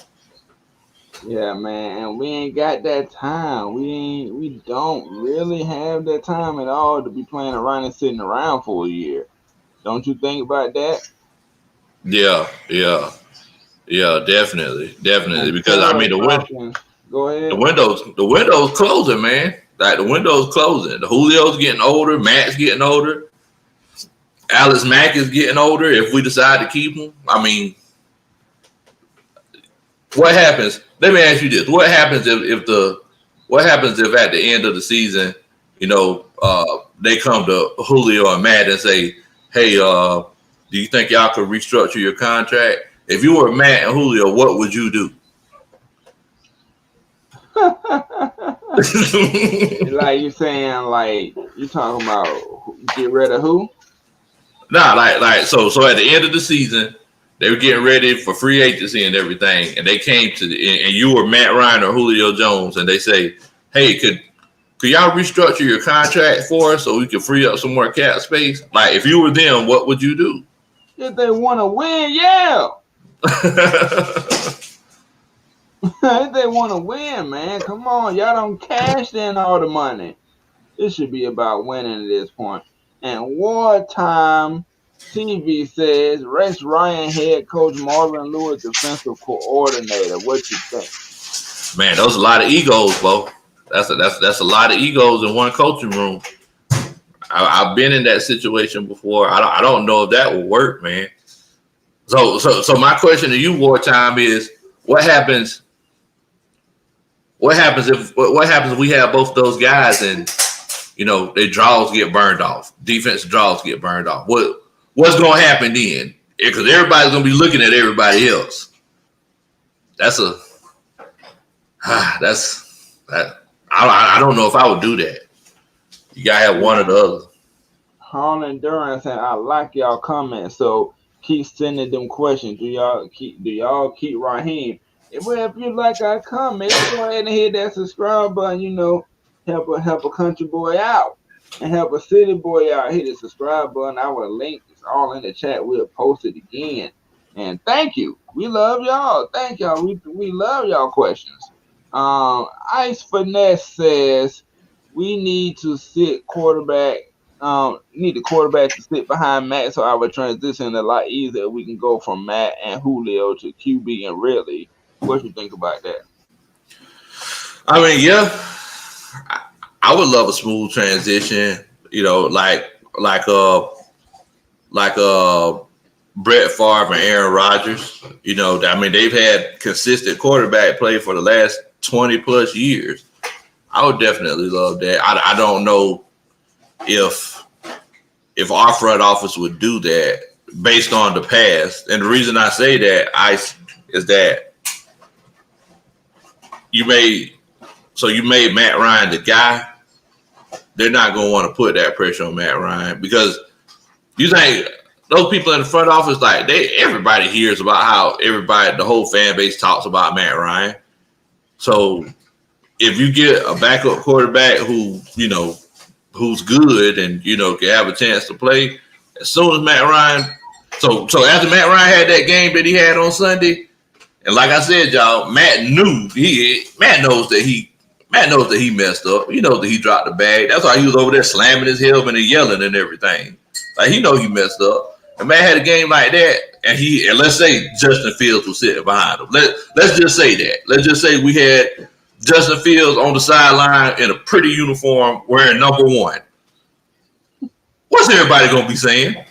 Yeah, man, and we ain't got that time. We don't really have that time at all to be playing around and sitting around for a year. Don't you think about that? Yeah, definitely. Because Go ahead. the window's closing, man. Like the window's closing. The Julio's getting older. Matt's getting older. Alex Mack is getting older. If we decide to keep him, I mean, what happens? Let me ask you this: what happens if at the end of the season, they come to Julio and Matt and say, "Hey, do you think y'all could restructure your contract?" If you were Matt and Julio, what would you do? Like you saying, like you talking about get rid of who? Nah, so at the end of the season, they were getting ready for free agency and everything, and they came and you were Matt Ryan or Julio Jones, and they say, "Hey, could y'all restructure your contract for us so we can free up some more cap space?" Like, if you were them, what would you do? If they want to win, yeah. If they want to win, man, come on, y'all don't cash in all the money. It should be about winning at this point. And wartime TV says Rex Ryan head coach, Marvin Lewis defensive coordinator. What you think? Man, those are a lot of egos, Bo. That's a lot of egos in one coaching room. I've been in that situation before. I don't know if that will work, man. So my question to you, wartime, is what happens? What happens if we have both those guys and their draws get burned off, defensive draws get burned off? What's going to happen then? Because everybody's going to be looking at everybody else. I don't know if I would do that. You gotta have one or the other. Harlan Durham said, "I like y'all comments, so keep sending them questions. Do y'all keep Raheem? If you like our comments, go ahead and hit that subscribe button. Help a country boy out and help a city boy out. Hit the subscribe button. Our link is all in the chat. We'll post it again. And thank you. We love y'all. Thank y'all. We love y'all questions. Ice Finesse says we need to sit quarterback. Need the quarterback to sit behind Matt, so our transition a lot easier. We can go from Matt and Julio to QB and Ridley. What you think about that? I mean, yeah, I would love a smooth transition. You know, like Brett Favre and Aaron Rodgers. You know, I mean, they've had consistent quarterback play for the last 20 plus years. I would definitely love that. I don't know if our front office would do that based on the past. And the reason I say that, is that you made Matt Ryan the guy. They're not going to want to put that pressure on Matt Ryan because you think those people in the front office, like everybody hears about how the whole fan base talks about Matt Ryan. So if you get a backup quarterback who's good and can have a chance to play, as soon as Matt Ryan, so after Matt Ryan had that game that he had on Sunday, and like I said, y'all, Matt knows that he messed up. He knows that he dropped the bag. That's why he was over there slamming his helmet and yelling and everything. Like he know he messed up. And Matt had a game like that, and let's say Justin Fields was sitting behind him. Let's just say that. Let's just say we had Justin Fields on the sideline in a pretty uniform wearing number 1. What's everybody gonna be saying?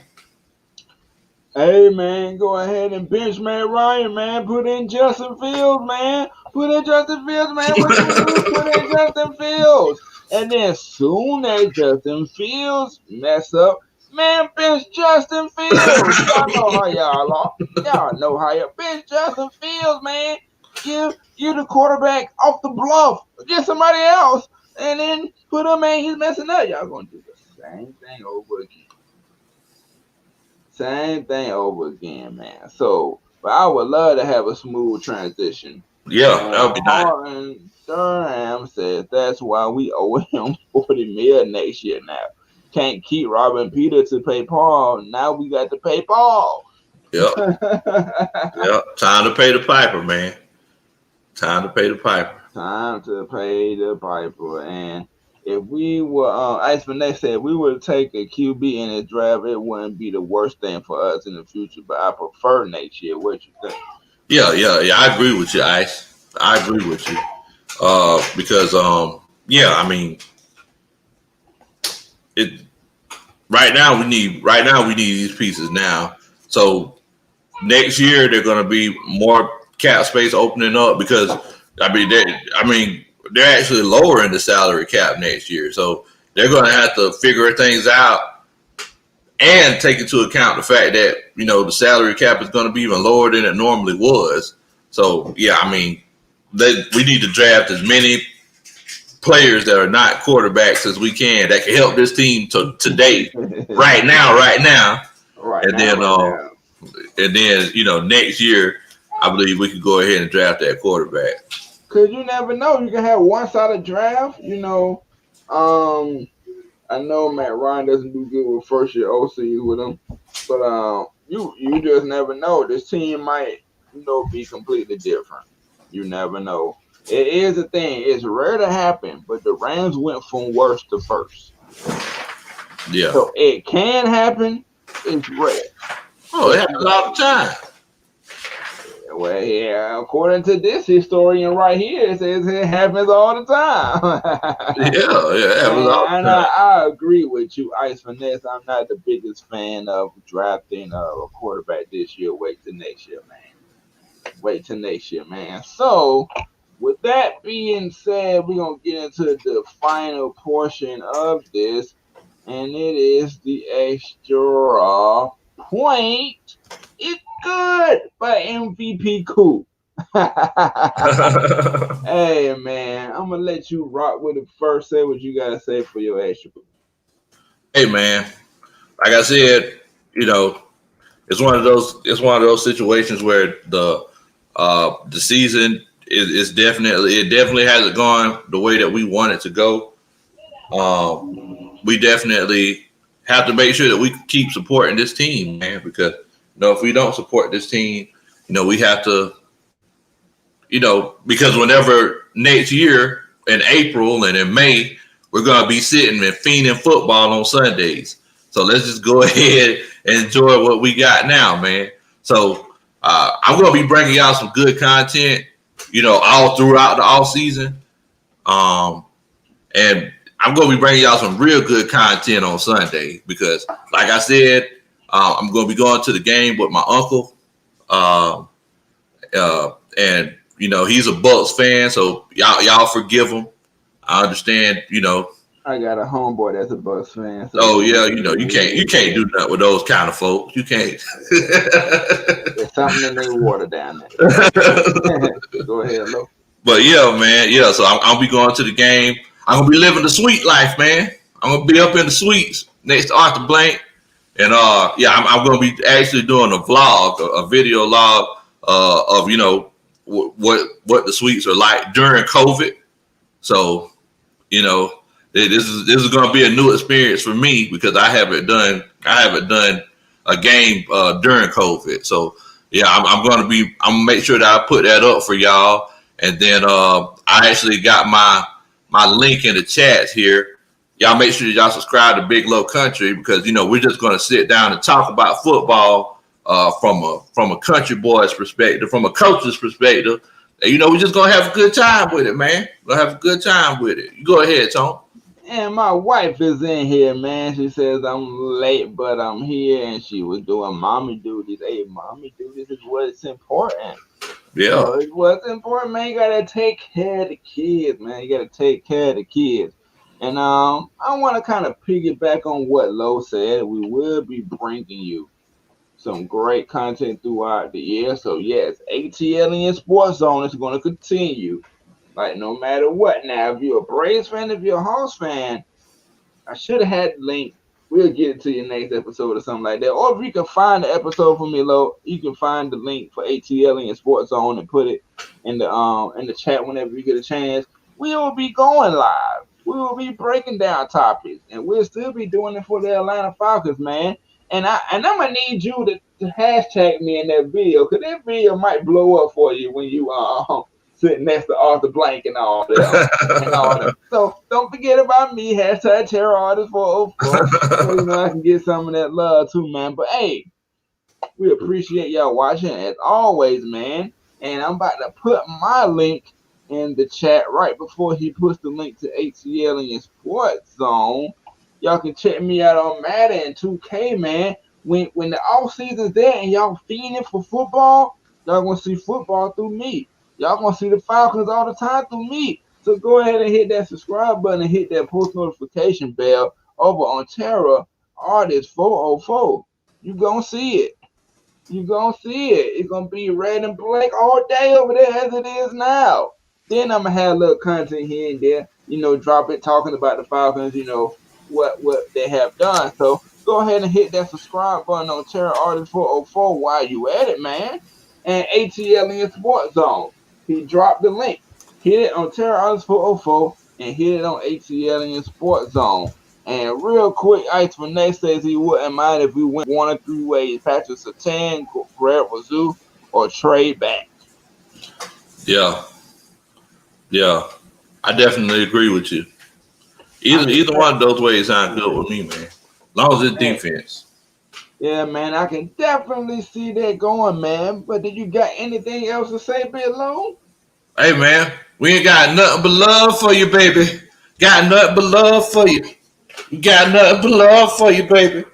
Hey man, go ahead and bench Matt Ryan, man. Put in Justin Fields, man. Put in Justin Fields, man. Put in Justin Fields. And then soon as Justin Fields mess up, man, bench Justin Fields. Y'all know how y'all are. Y'all know how you bench Justin Fields, man. Give the quarterback off the bluff. Get somebody else. And then put him in, he's messing up. Y'all gonna do the same thing over again. Same thing over again, man. So, but I would love to have a smooth transition. Yeah, that would be nice. Martin Durham says that's why we owe him $40 million next year now. Can't keep robbing Peter to pay Paul. Now we got to pay Paul. Yep. Yep. Time to pay the piper, man. Time to pay the piper. Time to pay the piper. And if we were, Ice Finesse said, if we were to take a QB in the draft, it wouldn't be the worst thing for us in the future. But I prefer next year. What you think? Yeah. I agree with you, Ice. I agree with you. Because I mean, right now we need these pieces now. So next year they're going to be more cap space opening up because they're actually lowering the salary cap next year. So they're going to have to figure things out and take into account the fact that, the salary cap is going to be even lower than it normally was. So, yeah, I mean, we need to draft as many players that are not quarterbacks as we can that can help this team today, right now. And then, next year, I believe we could go ahead and draft that quarterback. Because you never know. You can have one-sided draft. I know Matt Ryan doesn't do good with first-year OC with him. But you just never know. This team might, be completely different. You never know. It is a thing. It's rare to happen, but the Rams went from worst to first. Yeah. So it can happen. It's rare. Oh, it happens all the time. Well, yeah, according to this historian right here, it says it happens all the time. Yeah, it happens all the time. I agree with you, Ice Finesse. I'm not the biggest fan of drafting a quarterback this year. Wait till next year, man. So, with that being said, we're going to get into the final portion of this, and it is the extra point. It's good, but MVP cool. Hey, man, I'm going to let you rock with it first. Say what you got to say for your extra point. Hey, man, like I said, it's one of those situations where the season is definitely hasn't gone the way that we want it to go. We definitely have to make sure that we keep supporting this team, man, because if we don't support this team, we have to because whenever next year in April and in May, we're going to be sitting and fiending football on Sundays. So let's just go ahead and enjoy what we got now, man. So I'm going to be bringing y'all some good content, all throughout the off season. And I'm going to be bringing y'all some real good content on Sunday because, like I said, I'm going to be going to the game with my uncle. And he's a Bucks fan, so y'all forgive him. I understand, I got a homeboy that's a Bucks fan. So oh yeah, you can't do nothing with those kind of folks. You can't. There's something in their water down there. Go ahead, Lo. But yeah, man, yeah. So I'll be going to the game. I'm gonna be living the sweet life, man. I'm gonna be up in the suites next to Arthur Blank, and I'm gonna be actually doing a vlog, a video log of what the suites are like during COVID. So this is going to be a new experience for me because I haven't done a game during COVID. So yeah, I'm going to make sure that I put that up for y'all. And then I actually got my link in the chats here. Y'all make sure y'all subscribe to Big Low Country because we're just going to sit down and talk about football from a country boy's perspective, from a coach's perspective. And, we're just going to have a good time with it, man. We're going to have a good time with it. You go ahead, Tom. And my wife is in here, man. She says I'm late, but I'm here, and she was doing mommy duties. Hey, mommy duties is what's important. Yeah. So it's what's important, man. You got to take care of the kids, man. You got to take care of the kids. And I want to kind of piggyback on what Lo said. We will be bringing you some great content throughout the year. So yes, Atliens Sports Zone is going to continue, like no matter what. Now, if you're a Braves fan, if you're a Hawks fan, I should have had the link. We'll get it to your next episode or something like that. Or if you can find the episode for me, Lo, you can find the link for Atliens Sports Zone and put it in the chat whenever you get a chance. We will be going live. We will be breaking down topics, and we'll still be doing it for the Atlanta Falcons, man. And I'm gonna need you to hashtag me in that video, because that video might blow up for you when you sitting next to Arthur Blank and all that. So don't forget about me, hashtag Terror Artist 404. So I can get some of that love too, man. But hey, we appreciate y'all watching as always, man. And I'm about to put my link in the chat right before he puts the link to Atliens Sports Zone. Y'all can check me out on Madden and 2K, man. When the off season's there and y'all fiending for football, y'all gonna see football through me. Y'all gonna see the Falcons all the time through me. So go ahead and hit that subscribe button and hit that post notification bell over on Terror Artist 404. You gonna see it. You gonna see it. It's gonna be red and black all day over there as it is now. Then I'm gonna have a little content here and there, drop it talking about the Falcons, what they have done. So go ahead and hit that subscribe button on Terror Artist 404 while you at it, man. And Atliens Sports Zone. He dropped the link. Hit it on Terror Artist 404 and hit it on Atliens Sports Zone. And real quick, Ice Renee says he wouldn't mind if we went 1 or 3 ways. Patrick Surtain, Brad Wazoo, or trade back. Yeah, I definitely agree with you. Either one of those ways sound good with me, man. As long as it's defense. Yeah, man, I can definitely see that going, man. But did you got anything else to say, Big Low? Hey, man, we ain't got nothing but love for you, baby. Got nothing but love for you. We got nothing but love for you, baby.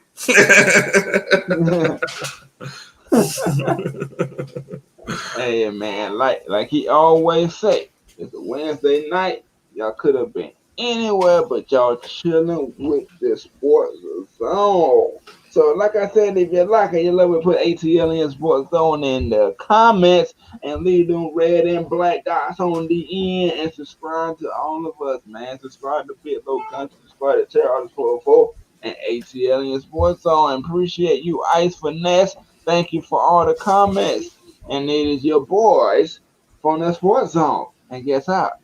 Hey, man, like he always say, it's a Wednesday night. Y'all could have been anywhere, but y'all chilling with the Sports Zone. So, like I said, if you like it, you love it, put Atliens Sports Zone in the comments and leave them red and black dots on the end and subscribe to all of us, man. Subscribe to Big Low Country, subscribe to Terror Artist 404 and Atliens Sports Zone. And appreciate you, Ice Finesse. Thank you for all the comments. And it is your boys from the Sports Zone. And guess out.